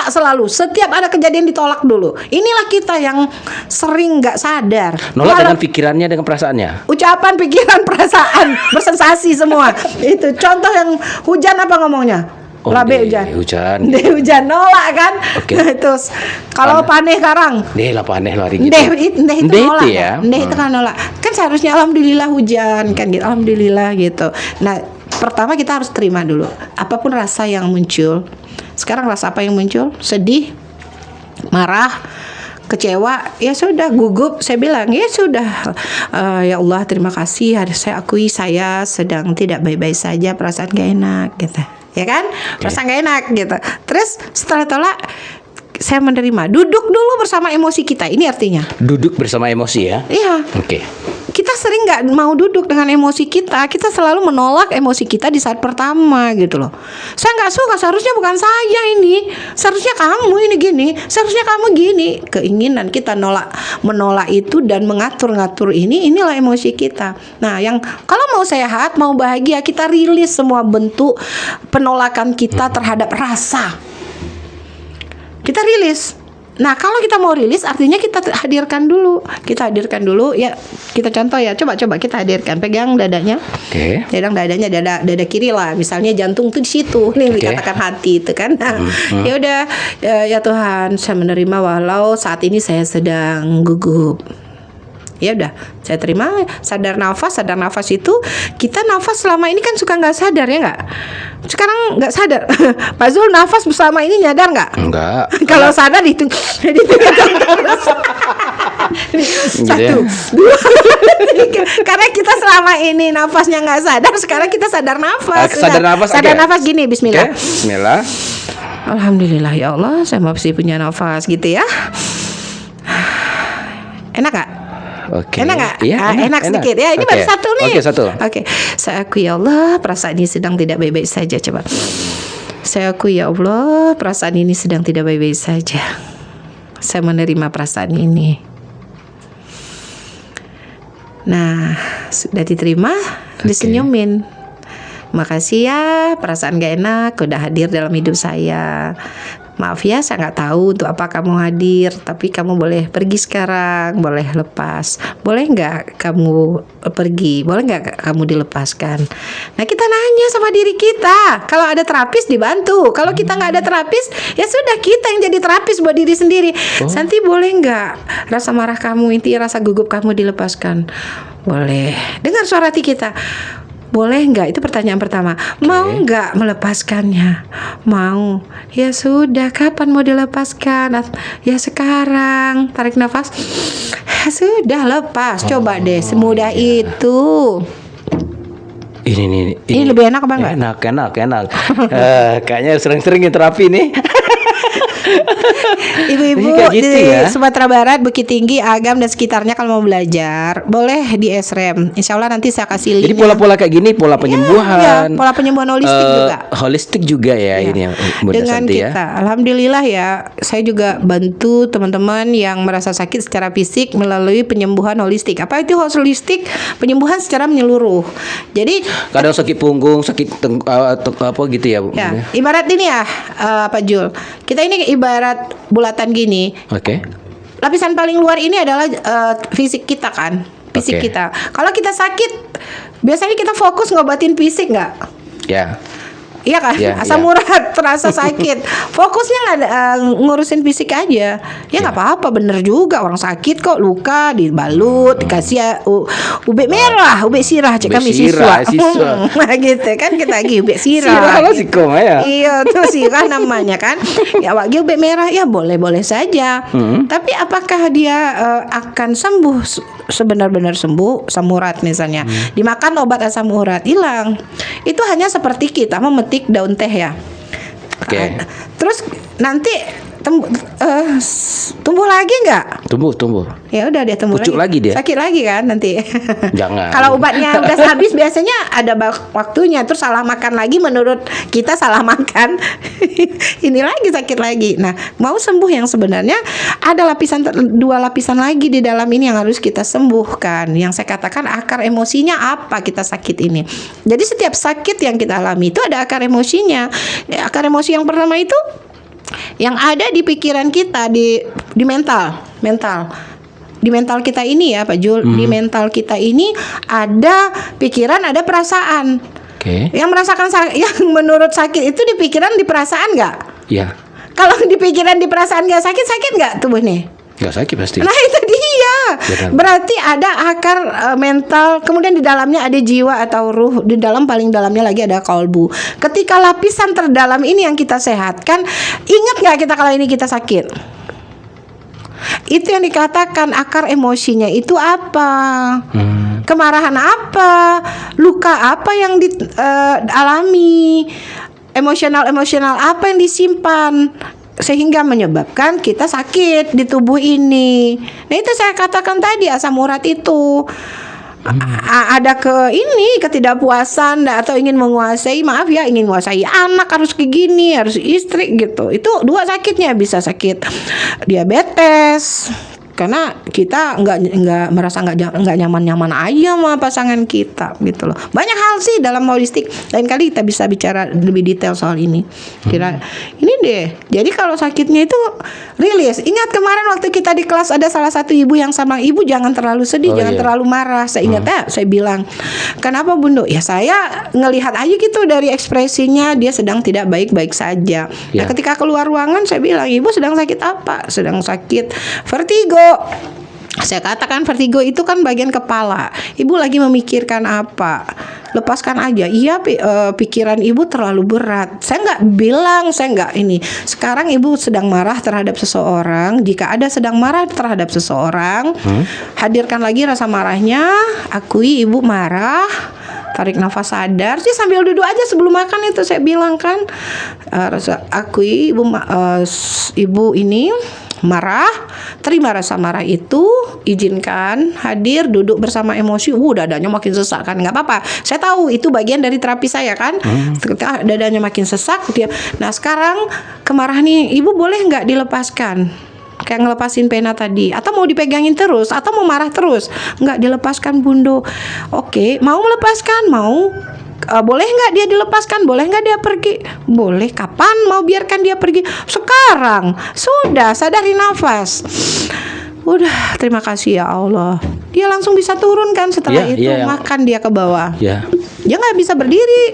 selalu. Setiap ada kejadian ditolak dulu. Inilah kita yang sering nggak sadar. Nolak Kalau dengan pikirannya, dengan perasaannya. ucapan, pikiran, perasaan bersensasi semua. Itu contoh yang hujan apa ngomongnya? Oh, Labe deh, hujan. hujan. Deh hujan nolak kan? Oke. Terus kalau paneh karang. Deh lah paneh lari gitu. Ndeh itu Ndeh nolak itu ya. kan? Ndeh itu kan nolak. Kan seharusnya alhamdulillah hujan kan gitu. Alhamdulillah gitu. Nah, pertama kita harus terima dulu apapun rasa yang muncul. Sekarang rasa apa yang muncul? Sedih, marah, kecewa, ya sudah, gugup. Saya bilang ya sudah, ya Allah terima kasih, saya akui saya sedang tidak baik-baik saja, perasaan gak enak gitu, ya kan, perasaan gak enak gitu. Terus setelah tolak, saya menerima, duduk dulu bersama emosi kita. Ini artinya Duduk bersama emosi ya. iya, Oke. kita sering nggak mau duduk dengan emosi kita. Kita selalu menolak emosi kita di saat pertama gitu loh. Saya nggak suka, seharusnya bukan saya ini, seharusnya kamu ini gini, seharusnya kamu gini. Keinginan kita menolak itu dan mengatur-ngatur inilah emosi kita. Nah, yang kalau mau sehat, mau bahagia, kita rilis semua bentuk penolakan kita terhadap rasa. Kita rilis. Nah, kalau kita mau rilis artinya kita hadirkan dulu. Kita hadirkan dulu ya. Kita contoh ya. Coba kita hadirkan. Pegang dadanya. Oke. Pegang dadanya, dada kiri lah. Misalnya jantung tuh di situ. Nih Oke. dikatakan hati itu kan. Nah, ya udah, ya Tuhan, saya menerima walau saat ini saya sedang gugup. Ya udah, saya terima. Sadar nafas itu kita nafas selama ini kan suka nggak sadar ya nggak? Sekarang nggak sadar. Pak Zul nafas selama ini nyadar nggak? Enggak. Kalau sadar itu terus. Satu, dua, tiga. Karena kita selama ini nafasnya nggak sadar, sekarang kita sadar nafas. Sadar nafas. Sadar oke. nafas gini, Bismillah. Oke, Bismillah. Alhamdulillah ya Allah, saya masih punya nafas gitu ya. Enak gak? Oke. Enak gak? Iya, Enak sedikit ya. Ini Oke. baru satu nih. Oke, satu. Oke. Saya akui ya Allah, perasaan ini sedang tidak baik-baik saja. Coba. Saya akui ya Allah, perasaan ini sedang tidak baik-baik saja. Saya menerima perasaan ini. Nah, sudah diterima, disenyumin. Makasih ya, perasaan gak enak udah hadir dalam hidup saya. Maaf ya, saya nggak tahu untuk apa kamu hadir, tapi kamu boleh pergi sekarang, boleh lepas. Boleh nggak kamu pergi? Boleh nggak kamu dilepaskan? Nah, kita nanya sama diri kita. Kalau ada terapis dibantu. Kalau kita nggak ada terapis, ya sudah kita yang jadi terapis buat diri sendiri. Santi, boleh nggak rasa marah kamu, intinya rasa gugup kamu dilepaskan? Boleh. Dengar suara hati kita. Boleh nggak? Itu pertanyaan pertama. Mau nggak melepaskannya? Mau. Ya sudah, kapan mau dilepaskan? Ya sekarang. Tarik nafas. Ya sudah, lepas. Coba deh, semudah itu. Ini lebih enak apa enggak? Enak. Kayaknya sering-sering terapi nih. Ibu-ibu Kayak gitu di ya. Sumatera Barat, Bukit Tinggi, Agam dan sekitarnya kalau mau belajar, boleh di SREM. Insya Allah nanti saya kasih Jadi linknya. pola-pola kayak gini, pola penyembuhan. Ya, pola penyembuhan holistik juga. Holistik juga ya, ini yang Bunda Dengan Santi kita, ya. alhamdulillah ya, saya juga bantu teman-teman yang merasa sakit secara fisik melalui penyembuhan holistik. Apa itu holistik? Penyembuhan secara menyeluruh. Jadi Kadang sakit punggung, sakit apa gitu ya, Bu? ya, ibarat ini ya, Pak Jul. Kita ini ibarat bulatan gini. Oke. Lapisan paling luar ini adalah fisik kita kan, fisik Oke. kita. Kalau kita sakit, biasanya kita fokus ngobatin fisik nggak? Ya. Iya kan, Iya, asam iya. urat terasa sakit. Fokusnya nggak ngurusin fisik aja. Ya nggak apa-apa, bener juga orang sakit kok luka dibalut, dikasih ube merah, ube sirah, cek Ube kami sirah, siswa. siswa. Nah gitu kan kita lagi ube sirah. Sirah lah si koma ya. Iya tuh sirah namanya kan. Ya wagi ube merah ya boleh-boleh saja. Tapi apakah dia akan sembuh sebenar-benar sembuh asam urat misalnya? Dimakan obat asam urat hilang. Itu hanya seperti kita memetik daun teh ya. Oke. Terus nanti tumbuh lagi nggak? Tumbuh. Ya udah dia tumbuh Pucuk lagi dia? Sakit lagi kan nanti. Jangan. Kalau obatnya udah habis biasanya ada waktunya, terus salah makan lagi, menurut kita salah makan. Ini lagi sakit lagi. Nah, mau sembuh yang sebenarnya ada dua lapisan lagi di dalam ini yang harus kita sembuhkan. Yang saya katakan akar emosinya apa kita sakit ini. Jadi setiap sakit yang kita alami itu ada akar emosinya. Ya, akar emosi yang pertama itu yang ada di pikiran kita, di mental. Di mental kita ini ya Pak Jul, di mental kita ini ada pikiran, ada perasaan. Oke. Yang merasakan yang menurut sakit itu di pikiran, di perasaan nggak? Ya. Kalau di pikiran, di perasaan nggak sakit nggak tubuh nih? Nggak sakit pasti. Nah itu dia. Benar. Berarti ada akar mental, kemudian di dalamnya ada jiwa atau ruh, di dalam paling dalamnya lagi ada kolbu. Ketika lapisan terdalam ini yang kita sehatkan, ingat nggak kita kalau ini kita sakit? Itu yang dikatakan akar emosinya itu apa? Kemarahan apa? Luka apa yang dialami? Emosional apa yang disimpan? Sehingga menyebabkan kita sakit di tubuh ini. Nah itu saya katakan tadi asam urat itu ada ketidakpuasan atau ingin menguasai, ingin menguasai anak, harus kayak gini, harus istri gitu. Itu dua sakitnya, bisa sakit diabetes karena kita nggak merasa nggak nyaman aja sama pasangan kita gitu loh. Banyak hal sih dalam holistik. Lain kali kita bisa bicara lebih detail soal ini. Ini deh. Jadi kalau sakitnya itu rilis. Ingat kemarin waktu kita di kelas ada salah satu ibu yang sama, ibu jangan terlalu sedih, jangan terlalu marah. Saya ingat saya bilang, kenapa Bunda? Ya saya ngelihat aja gitu dari ekspresinya dia sedang tidak baik-baik saja. Nah ketika keluar ruangan saya bilang, ibu sedang sakit apa? Sedang sakit vertigo. Saya katakan vertigo itu kan bagian kepala. Ibu lagi memikirkan apa? Lepaskan aja. Iya, pikiran ibu terlalu berat. Saya nggak bilang, saya nggak ini. Sekarang ibu sedang marah terhadap seseorang. Jika ada sedang marah terhadap seseorang, hadirkan lagi rasa marahnya. Akui ibu marah. Tarik nafas sadar. Sih sambil duduk aja sebelum makan itu saya bilang kan. Akui ibu ini marah, terima rasa marah itu, izinkan hadir, duduk bersama emosi. Dadanya makin sesak kan, nggak apa-apa. Saya tahu itu bagian dari terapi saya kan. Ketika dadanya makin sesak dia. Nah sekarang kemarahan nih, ibu boleh nggak dilepaskan? Kayak ngelepasin pena tadi, atau mau dipegangin terus, atau mau marah terus? Nggak dilepaskan Bundo. Oke, mau melepaskan, mau. Boleh nggak dia dilepaskan? Boleh nggak dia pergi? Boleh. Kapan mau biarkan dia pergi? Sekarang. Sudah, sadari nafas. Udah, terima kasih ya Allah. Dia langsung bisa turun kan setelah itu. Makan dia ke bawah. Dia nggak bisa berdiri.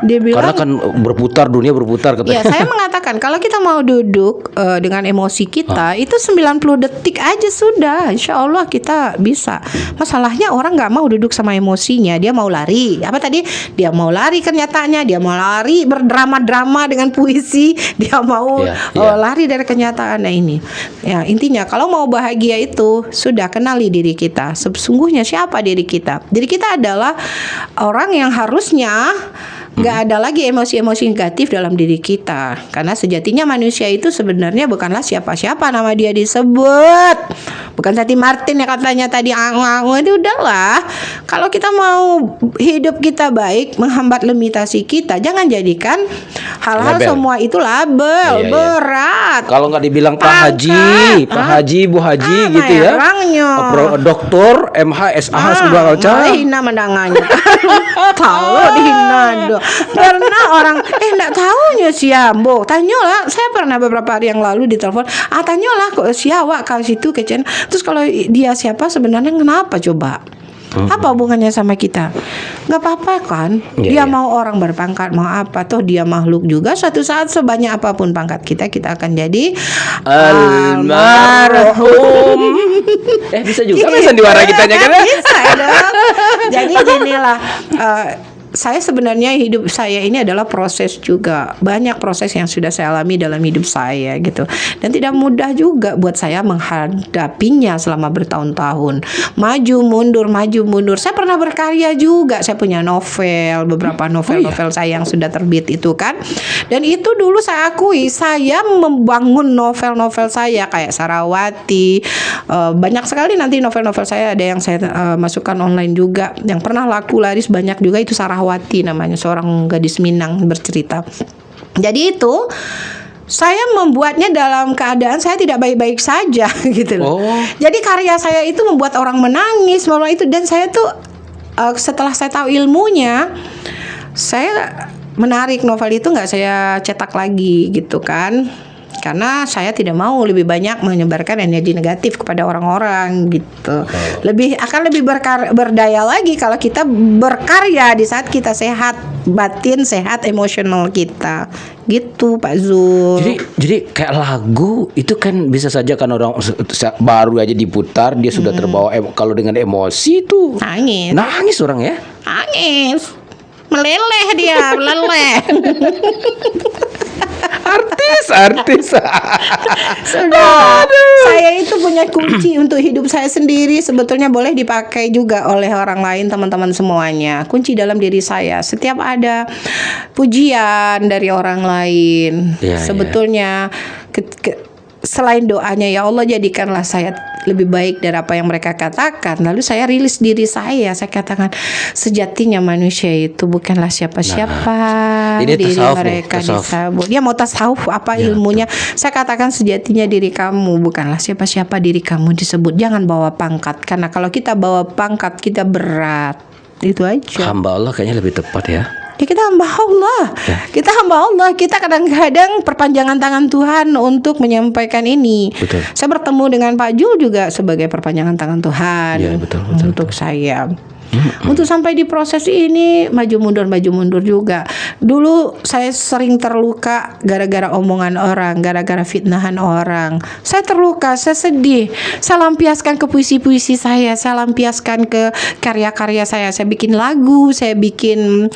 Dia bilang, karena kan dunia berputar katanya. Ya, saya mengatakan kalau kita mau duduk dengan emosi kita itu 90 detik aja sudah, insya Allah kita bisa. Masalahnya orang nggak mau duduk sama emosinya, dia mau lari. Apa tadi? Dia mau lari kenyataannya, dia mau lari berdrama-drama dengan puisi, dia mau lari dari kenyataan. Nah ini, ya intinya kalau mau bahagia itu sudah kenali diri kita. Sesungguhnya siapa diri kita? Diri kita adalah orang yang harusnya nggak ada lagi emosi-emosi negatif dalam diri kita. Karena sejatinya manusia itu sebenarnya bukanlah siapa-siapa nama dia disebut. Bukan Sati Martin ya katanya tadi itu udahlah. Kalau kita mau hidup kita baik, menghambat limitasi kita, jangan jadikan hal-hal semua itu label berat. Kalau nggak dibilang Pak Haji, Bu Haji gitu ya. Doktor, MH, SH segala macam. Hina mendangannya. Tahu dihina do. Karena orang enggak tahunya siambo. Tanyalah, saya pernah beberapa hari yang lalu ditelepon. Tanyalah kok siawak kau situ kecen. Terus kalau dia siapa sebenarnya kenapa coba? Apa hubungannya sama kita? Nggak apa-apa kan? Iya, Dia iya. mau orang berpangkat, mau apa, toh dia makhluk juga. Suatu saat sebanyak apapun pangkat kita akan jadi Almarhum. Bisa juga kan sandiwara kitanya kan? Bisa dong. Jadi ginilah, saya sebenarnya hidup saya ini adalah proses juga. Banyak proses yang sudah saya alami dalam hidup saya gitu. Dan tidak mudah juga buat saya menghadapinya selama bertahun-tahun. Maju mundur. Saya pernah berkarya juga. Saya punya novel, beberapa novel-novel saya yang sudah terbit itu kan. Dan itu dulu saya akui, saya membangun novel-novel saya kayak Sarawati. Banyak sekali nanti novel-novel saya ada yang saya masukkan online juga. Yang pernah laku laris banyak juga itu Sarawati namanya, seorang gadis Minang bercerita. Jadi itu saya membuatnya dalam keadaan saya tidak baik-baik saja gitu loh. Jadi karya saya itu membuat orang menangis, itu, dan saya tuh setelah saya tahu ilmunya, saya menarik novel itu nggak saya cetak lagi gitu kan. Karena saya tidak mau lebih banyak menyebarkan energi negatif kepada orang-orang gitu. Akan lebih berdaya lagi kalau kita berkarya di saat kita sehat batin, sehat emosional kita. Gitu Pak Zul. Jadi kayak lagu itu kan bisa saja kan orang baru aja diputar dia sudah terbawa kalau dengan emosi itu nangis orang ya. Nangis. Meleleh dia, meleleh. Artis. Sudah. Saya itu punya kunci untuk hidup saya sendiri. Sebetulnya boleh dipakai juga oleh orang lain, teman-teman semuanya. Kunci dalam diri saya. Setiap ada pujian dari orang lain, sebetulnya selain doanya, ya Allah jadikanlah saya lebih baik dari apa yang mereka katakan. Lalu saya rilis diri saya katakan sejatinya manusia itu bukanlah siapa-siapa. Ini diri tasawuf mereka tasawuf. disabut. Dia mau tasawuf apa ilmunya? Saya katakan sejatinya diri kamu bukanlah siapa-siapa, diri kamu disebut. Jangan bawa pangkat, karena kalau kita bawa pangkat kita berat. Itu aja. Hamba Allah kayaknya lebih tepat ya. Ya kita hamba Allah. Kita hamba Allah. Kita kadang-kadang perpanjangan tangan Tuhan untuk menyampaikan ini. Betul. Saya bertemu dengan Pak Jul juga sebagai perpanjangan tangan Tuhan. Ya, betul, untuk saya. Untuk sampai di proses ini maju mundur juga. Dulu saya sering terluka gara-gara omongan orang, gara-gara fitnahan orang. Saya terluka, saya sedih. Saya lampiaskan ke puisi-puisi saya lampiaskan ke karya-karya saya. Saya bikin lagu, saya bikin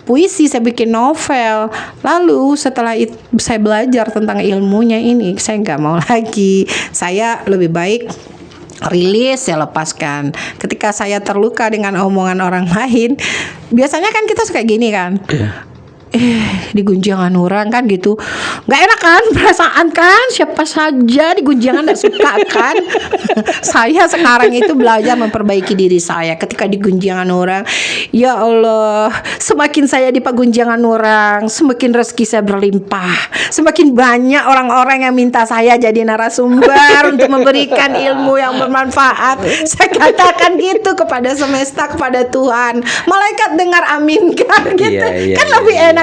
puisi, saya bikin novel. Lalu setelah itu saya belajar tentang ilmunya ini, saya nggak mau lagi. Saya lebih baik rilis, saya lepaskan. Ketika saya terluka dengan omongan orang lain, biasanya kan kita suka gini kan, di gunjangan orang kan gitu, nggak enak kan perasaan kan, siapa saja di gunjangan nggak suka kan. Saya sekarang itu belajar memperbaiki diri saya ketika di gunjangan orang. Ya Allah, semakin saya di gunjangan orang, semakin rezeki saya berlimpah, semakin banyak orang-orang yang minta saya jadi narasumber untuk memberikan ilmu yang bermanfaat. Saya katakan gitu kepada semesta, kepada Tuhan. Malaikat dengar aminkan gitu. Kan lebih enak.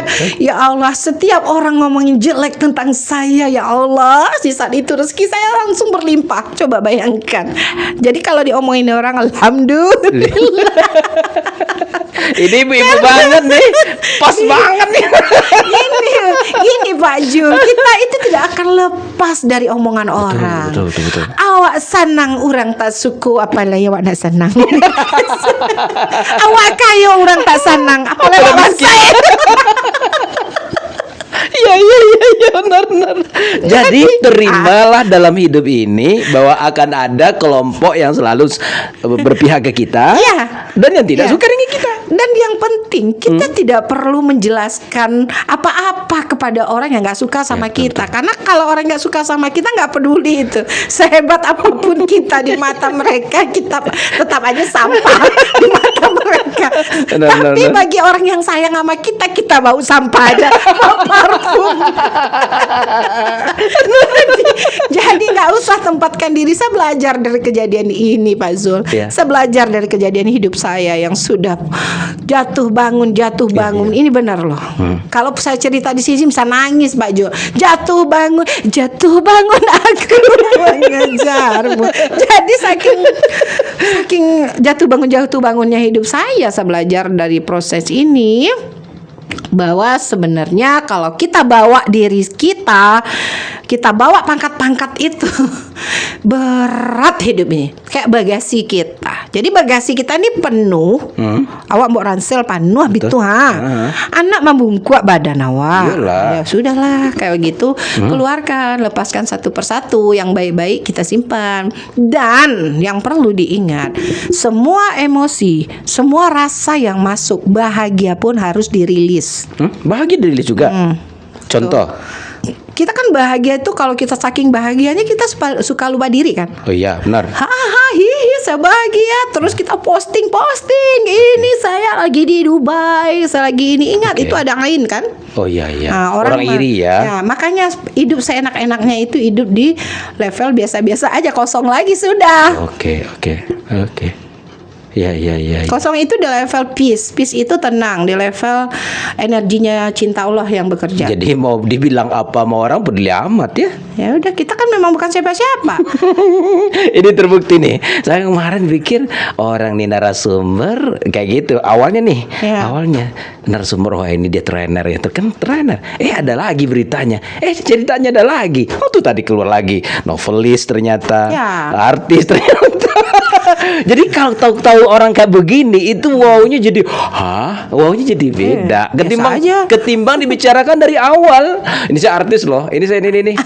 Ya Allah, setiap orang ngomongin jelek tentang saya, ya Allah, di saat itu rezeki saya langsung berlimpah. Coba bayangkan. Jadi kalau diomongin orang, alhamdulillah. Ini ibu-ibu banget nih, pas banget nih. Gini Pak Jul, kita itu tidak akan lepas dari omongan orang. Betul. Awak senang orang tak suku, apalagi awak nak senang. Awak kaya orang tak senang, apalagi awak saya. Iya benar. Jadi terimalah dalam hidup ini bahwa akan ada kelompok yang selalu berpihak ke kita, dan yang tidak suka dengan kita. Dan yang penting kita tidak perlu menjelaskan apa-apa kepada orang yang nggak suka sama kita, karena kalau orang nggak suka sama kita nggak peduli itu. Sehebat apapun kita di mata mereka, kita tetap aja sampah di mata mereka. Tapi bagi orang yang sayang sama kita, kita bau sampah aja, bau parfum. Jadi nggak usah tempatkan diri. Saya belajar dari kejadian ini Pak Zul. Saya belajar dari kejadian hidup saya yang sudah jatuh bangun. Ini benar loh. Kalau saya cerita di sini sini bisa nangis Pak Jo. Jatuh bangun aku mengejarmu. Jadi saking jatuh bangunnya hidup saya belajar dari proses ini, bahwa sebenarnya kalau kita bawa diri kita bawa pangkat-pangkat itu berat hidup ini, kayak bagasi kita. Jadi bagasi kita ini penuh, awak mau ransel penuh bitu anak membungkuk badan awak. Ya sudahlah kayak begitu, keluarkan, lepaskan satu persatu, yang baik-baik kita simpan. Dan yang perlu diingat, semua emosi, semua rasa yang masuk, bahagia pun harus dirilis. Bahagia dirilis juga. Contoh. Kita kan bahagia itu kalau kita saking bahagianya kita suka lupa diri kan. Oh iya benar. Hihi saya bahagia. Terus kita posting ini saya lagi di Dubai, saya lagi ini. Ingat itu ada lain kan. Oh iya. Nah, orang iri ya. Makanya hidup seenak-enaknya itu hidup di level biasa-biasa aja, kosong lagi sudah. Oke. Ya. Kosong itu di level peace. Peace itu tenang, di level energinya cinta Allah yang bekerja. Jadi mau dibilang apa sama orang peduli amat ya. Ya udah, kita kan memang bukan siapa-siapa. Ini terbukti nih. Saya kemarin pikir orang nih narasumber kayak gitu. Awalnya narasumber, wah ini dia trainer ya, kan trainer. Ada lagi beritanya. Ceritanya ada lagi. Oh tuh tadi keluar lagi novelis ternyata, artis ternyata. Jadi kalau tahu orang kayak begini itu wownya jadi beda. Ketimbang dibicarakan dari awal. Ini saya artis loh, ini saya ini.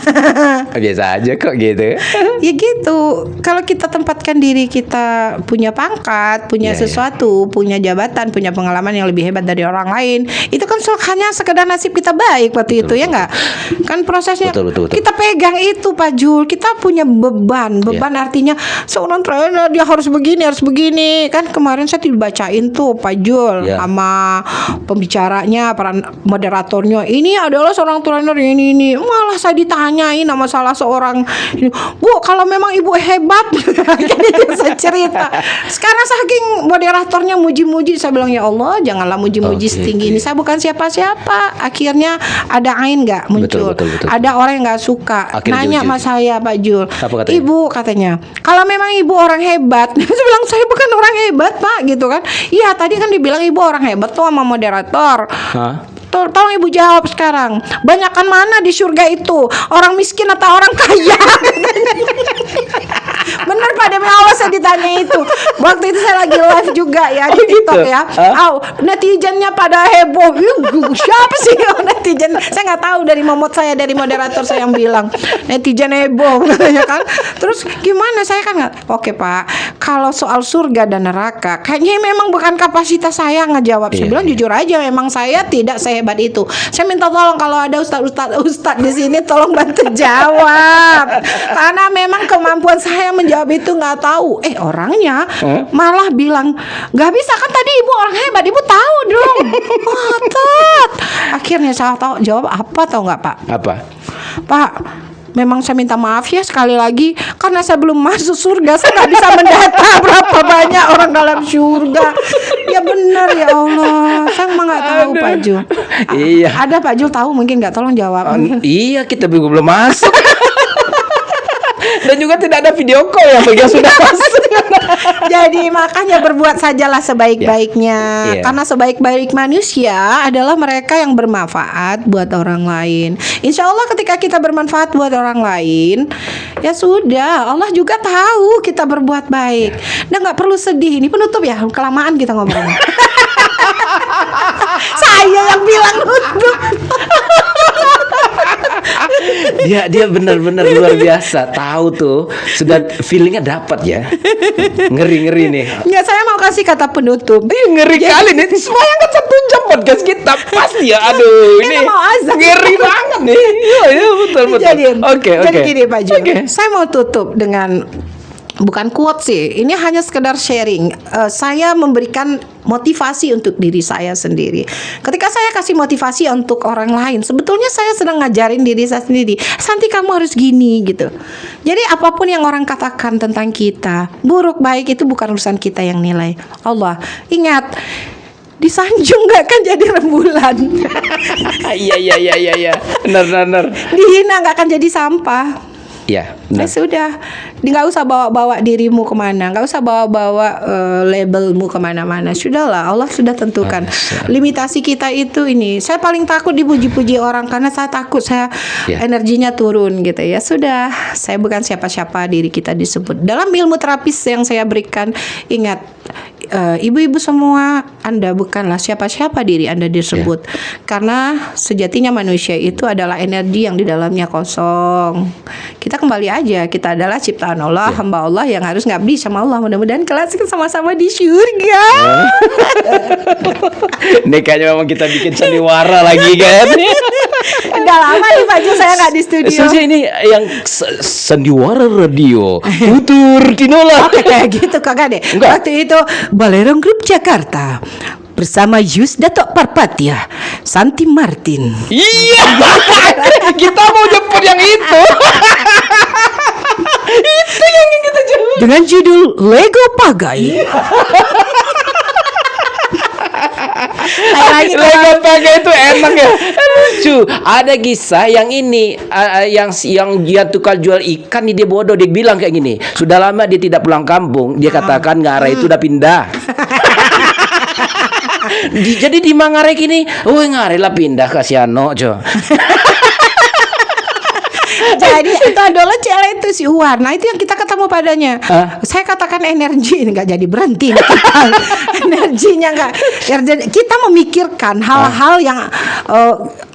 Biasa aja kok gitu. Ya gitu. Kalau kita tempatkan diri kita punya pangkat, punya sesuatu, punya jabatan, punya pengalaman yang lebih hebat dari orang lain, itu kan hanya sekedar nasib kita baik waktu itu, ya enggak? Kan prosesnya betul. kita pegang itu Pak Jul. Kita punya beban artinya seorang trainer dia harus begini kan. Kemarin saya dibacain tuh Pak Jul sama pembicaranya, para moderatornya, ini adalah seorang trainer ini. Malah saya ditanyain sama salah seorang, Bu kalau memang ibu hebat. Jadi saya cerita. Sekarang saking moderatornya muji-muji, saya bilang ya Allah janganlah muji-muji setinggi ini. Saya bukan siapa-siapa. Akhirnya ada ain nggak muncul. Betul. Ada orang yang nggak suka. Nanya sama saya Pak Jul, Ibu katanya kalau memang ibu orang hebat. Saya bilang saya bukan orang hebat Pak gitu kan. Iya tadi kan dibilang ibu orang hebat tuh sama moderator. Tolong ibu jawab sekarang, banyakan mana di surga itu, orang miskin atau orang kaya? Bener Pak, demi Allah saya ditanya itu. Waktu itu saya lagi live juga ya di TikTok ya. Netizennya pada heboh. Siapa sih netizen? Saya nggak tahu, dari momot saya, dari moderator saya yang bilang netizen heboh katanya kan. Terus gimana, saya kan nggak. Oke Pak, kalau soal surga dan neraka kayaknya memang bukan kapasitas saya ngejawab. Saya bilang jujur aja, memang saya tidak sehebat itu. Saya minta tolong kalau ada ustadz di sini tolong bantu jawab. Karena memang kemampuan saya menjawab itu nggak tahu. Orangnya malah bilang nggak bisa kan, tadi ibu orang hebat, ibu tahu dong. Ngotot. Akhirnya saya tahu jawab apa, tahu nggak Pak? Apa? Pak, memang saya minta maaf ya sekali lagi, karena saya belum masuk surga, saya nggak bisa mendata berapa banyak orang dalam surga. Ya benar ya Allah, saya emang nggak tahu Pak Jul. Iya. Ada Pak Jul tahu mungkin nggak, tolong jawab. Iya, kita belum masuk. Dan juga tidak ada video call ya bagi yang sudah masuk. Jadi makanya berbuat sajalah sebaik-baiknya. Karena sebaik-baik manusia adalah mereka yang bermanfaat buat orang lain. Insya Allah ketika kita bermanfaat buat orang lain, ya sudah, Allah juga tahu kita berbuat baik. Dan nggak perlu sedih. Ini penutup ya, kelamaan kita ngobrolnya. Saya yang bilang nutup. Dia benar-benar luar biasa, tahu tuh, sudah feelingnya dapat ya. Ngeri nih. Nggak, saya mau kasih kata penutup. Ngeri kali nih, semuanya kan 1 jam podcast kita pasti ya. Aduh, ini mau azan. ngeri banget nih. Iya betul. Jadi gini Pak Jul, saya mau tutup dengan bukan quote sih, ini hanya sekedar sharing. Saya memberikan motivasi untuk diri saya sendiri. Ketika saya kasih motivasi untuk orang lain, sebetulnya saya sedang ngajarin diri saya sendiri. Santi, kamu harus gini gitu. Jadi apapun yang orang katakan tentang kita, buruk baik itu bukan urusan kita yang nilai. Allah, ingat, disanjung nggak akan jadi rembulan. Iya. Benar. Dihina nggak akan jadi sampah. Ya, Ya benar. sudah, nggak usah bawa-bawa dirimu kemana, nggak usah bawa-bawa labelmu kemana-mana. Sudahlah, Allah sudah tentukan. Limitasi kita itu ini. Saya paling takut dipuji-puji orang karena saya takut saya Ya. energinya turun gitu ya. Sudah, saya bukan siapa-siapa, diri kita disebut. Dalam ilmu terapis yang saya berikan, ingat, ibu-ibu semua, Anda bukanlah siapa-siapa diri Anda disebut. Karena sejatinya manusia itu adalah energi yang di dalamnya kosong. Kita kembali aja, kita adalah ciptaan Allah, hamba Allah yang harus ngabdi sama Allah. Mudah-mudahan kelak kita sama-sama di surga. Ini kayaknya memang kita bikin sandiwara lagi kan. Udah lama nih Pak Jul saya nggak di studio. Sebenarnya ini yang sandiwara radio. Tutur tinola. Oke kayak gitu kagak deh. Enggak. Waktu itu Balerong Group Jakarta bersama Yus Datok Parpatia, Santi Martin. Iya. Kita mau jemput yang itu. Itu yang kita jemput. Dengan judul Lego Pagai. Lagi Lego pakai itu enak ya, lucu. Ada kisah yang ini, yang tukang jual ikan nih, dia bodoh, dia bilang kayak gini. Sudah lama dia tidak pulang kampung. Dia katakan Ngarai itu udah pindah. Jadi di Manggarai gini, Ngarai lah pindah ke Siano, Jo. Jadi itu adalah cewek itu si Uwan. Nah itu yang kita ketemu padanya. Hah? Saya katakan energi nggak jadi berhenti. Nih kita. Energinya nggak. Kita memikirkan hal-hal yang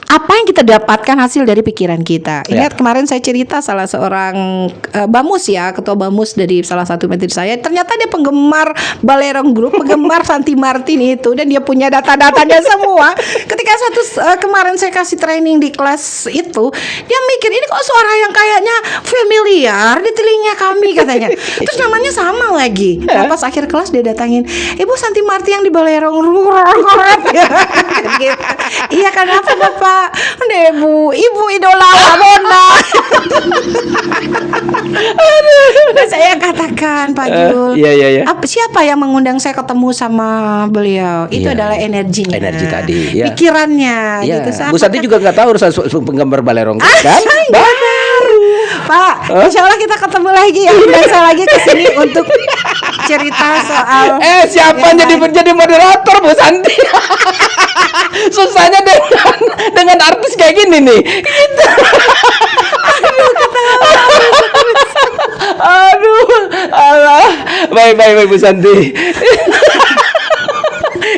apa yang kita dapatkan hasil dari pikiran kita. Ingat kemarin saya cerita salah seorang Bamus ya, ketua Bamus dari salah satu menteri saya. Ternyata dia penggemar Balerong Group, penggemar Santi Martin itu, dan dia punya data-datanya semua. Ketika kemarin saya kasih training di kelas itu, dia mikir ini kok suara yang kayaknya familiar di telinga kami katanya. Terus namanya sama lagi. Nah, pas akhir kelas dia datangin, Ibu Santi Martin yang di Balerong Group. Gitu. Iya kenapa Bapak? Ibu idola Abona. Nah, saya katakan Pak Jul, Iya. siapa yang mengundang saya ketemu sama beliau? Itu Iya. adalah energinya, Energi tadi, ya. pikirannya, Ya, gitu. Bu Santi juga nggak tahu urusan penggemar Balerong kan? Pak, insya Allah kita ketemu lagi ya. Undang saya lagi ke sini untuk cerita soal. Siapa yang yang lain. jadi moderator Bu Santi? Susahnya dengan artis kayak gini nih. Gitu. Aduh, alah. Baik Bu Santi.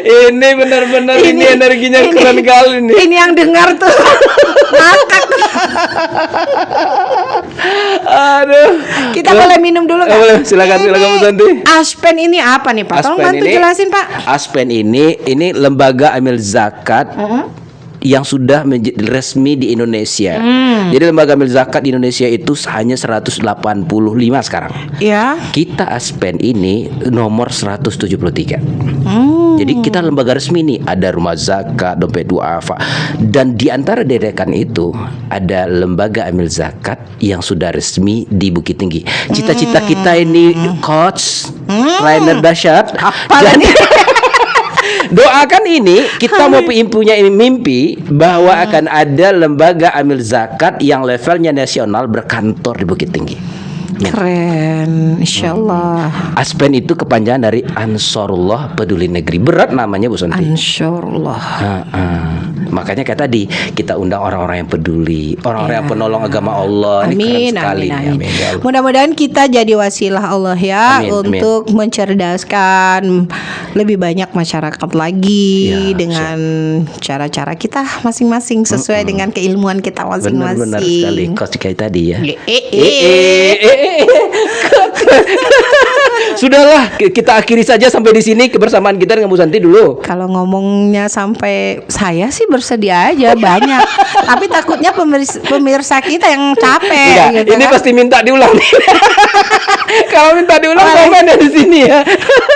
Ini benar-benar ini energinya keren kali nih. Ini yang dengar tuh ngakak. Aduh. Kita boleh minum dulu nggak? Boleh, silakan Bu Santi. Aspen ini apa nih Pak? Tolong bantu jelasin Pak. Aspen ini lembaga amil zakat yang sudah resmi di Indonesia. Jadi lembaga amil zakat di Indonesia itu hanya 185 sekarang. Ya. Kita Aspen ini nomor 173. Jadi kita lembaga resmi nih, ada rumah zakat, dompet duafa, dan di antara derekan itu ada lembaga amil zakat yang sudah resmi di Bukit Tinggi. Cita-cita kita ini coach, trainer dahsyat. Jadi doakan ini, kita mau punya ini mimpi bahwa akan ada lembaga amil zakat yang levelnya nasional berkantor di Bukit Tinggi. Keren, insya Allah. Aspen itu kepanjangan dari Ansarullah Peduli Negeri. Berat namanya Bu Santi. Insya Allah. Makanya kayak tadi kita undang orang-orang yang peduli, orang-orang yang penolong agama Allah. Ini keren sekali. Amin. Ya Allah. Mudah-mudahan kita jadi wasilah Allah ya Amin, untuk mencerdaskan lebih banyak masyarakat lagi Ya, dengan cara-cara kita masing-masing sesuai dengan keilmuan kita Benar-benar sekali. masing-masing. Coach kayak tadi ya. Eh. Sudahlah, kita akhiri saja sampai di sini kebersamaan kita dengan Bu Santi dulu. Kalau ngomongnya sampai saya sih bersedia aja banyak, tapi takutnya pemirsa kita yang capek. Enggak, gitu ini kan. pasti minta diulang nih. Kalau minta diulang komen ya di sini ya.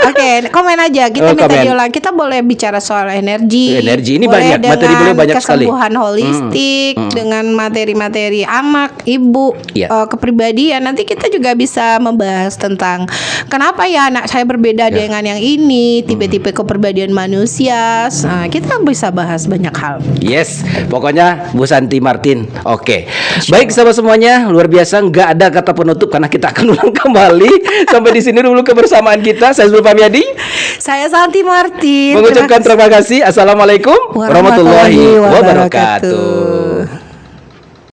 Oke, komen aja. Kita Oh, minta komen. diulang. Kita boleh bicara soal energi. Energi ini boleh banyak, materi dengan boleh banyak sekali. kesembuhan holistik, dengan materi-materi anak, ibu, Iya. kepribadian. Nanti kita juga bisa membahas tentang kenapa ya anak saya berbeda dengan yang ini, tipe-tipe kepribadian manusia. Nah, kita bisa bahas banyak hal. Yes, pokoknya Bu Santi Martin. Oke. Baik sahabat semuanya, luar biasa, nggak ada kata penutup karena kita akan ulang kembali. Sampai di sini dulu kebersamaan kita. Saya Zulfa Miadi Saya Santi Martin. mengucapkan terima kasih. Assalamualaikum warahmatullahi wabarakatuh.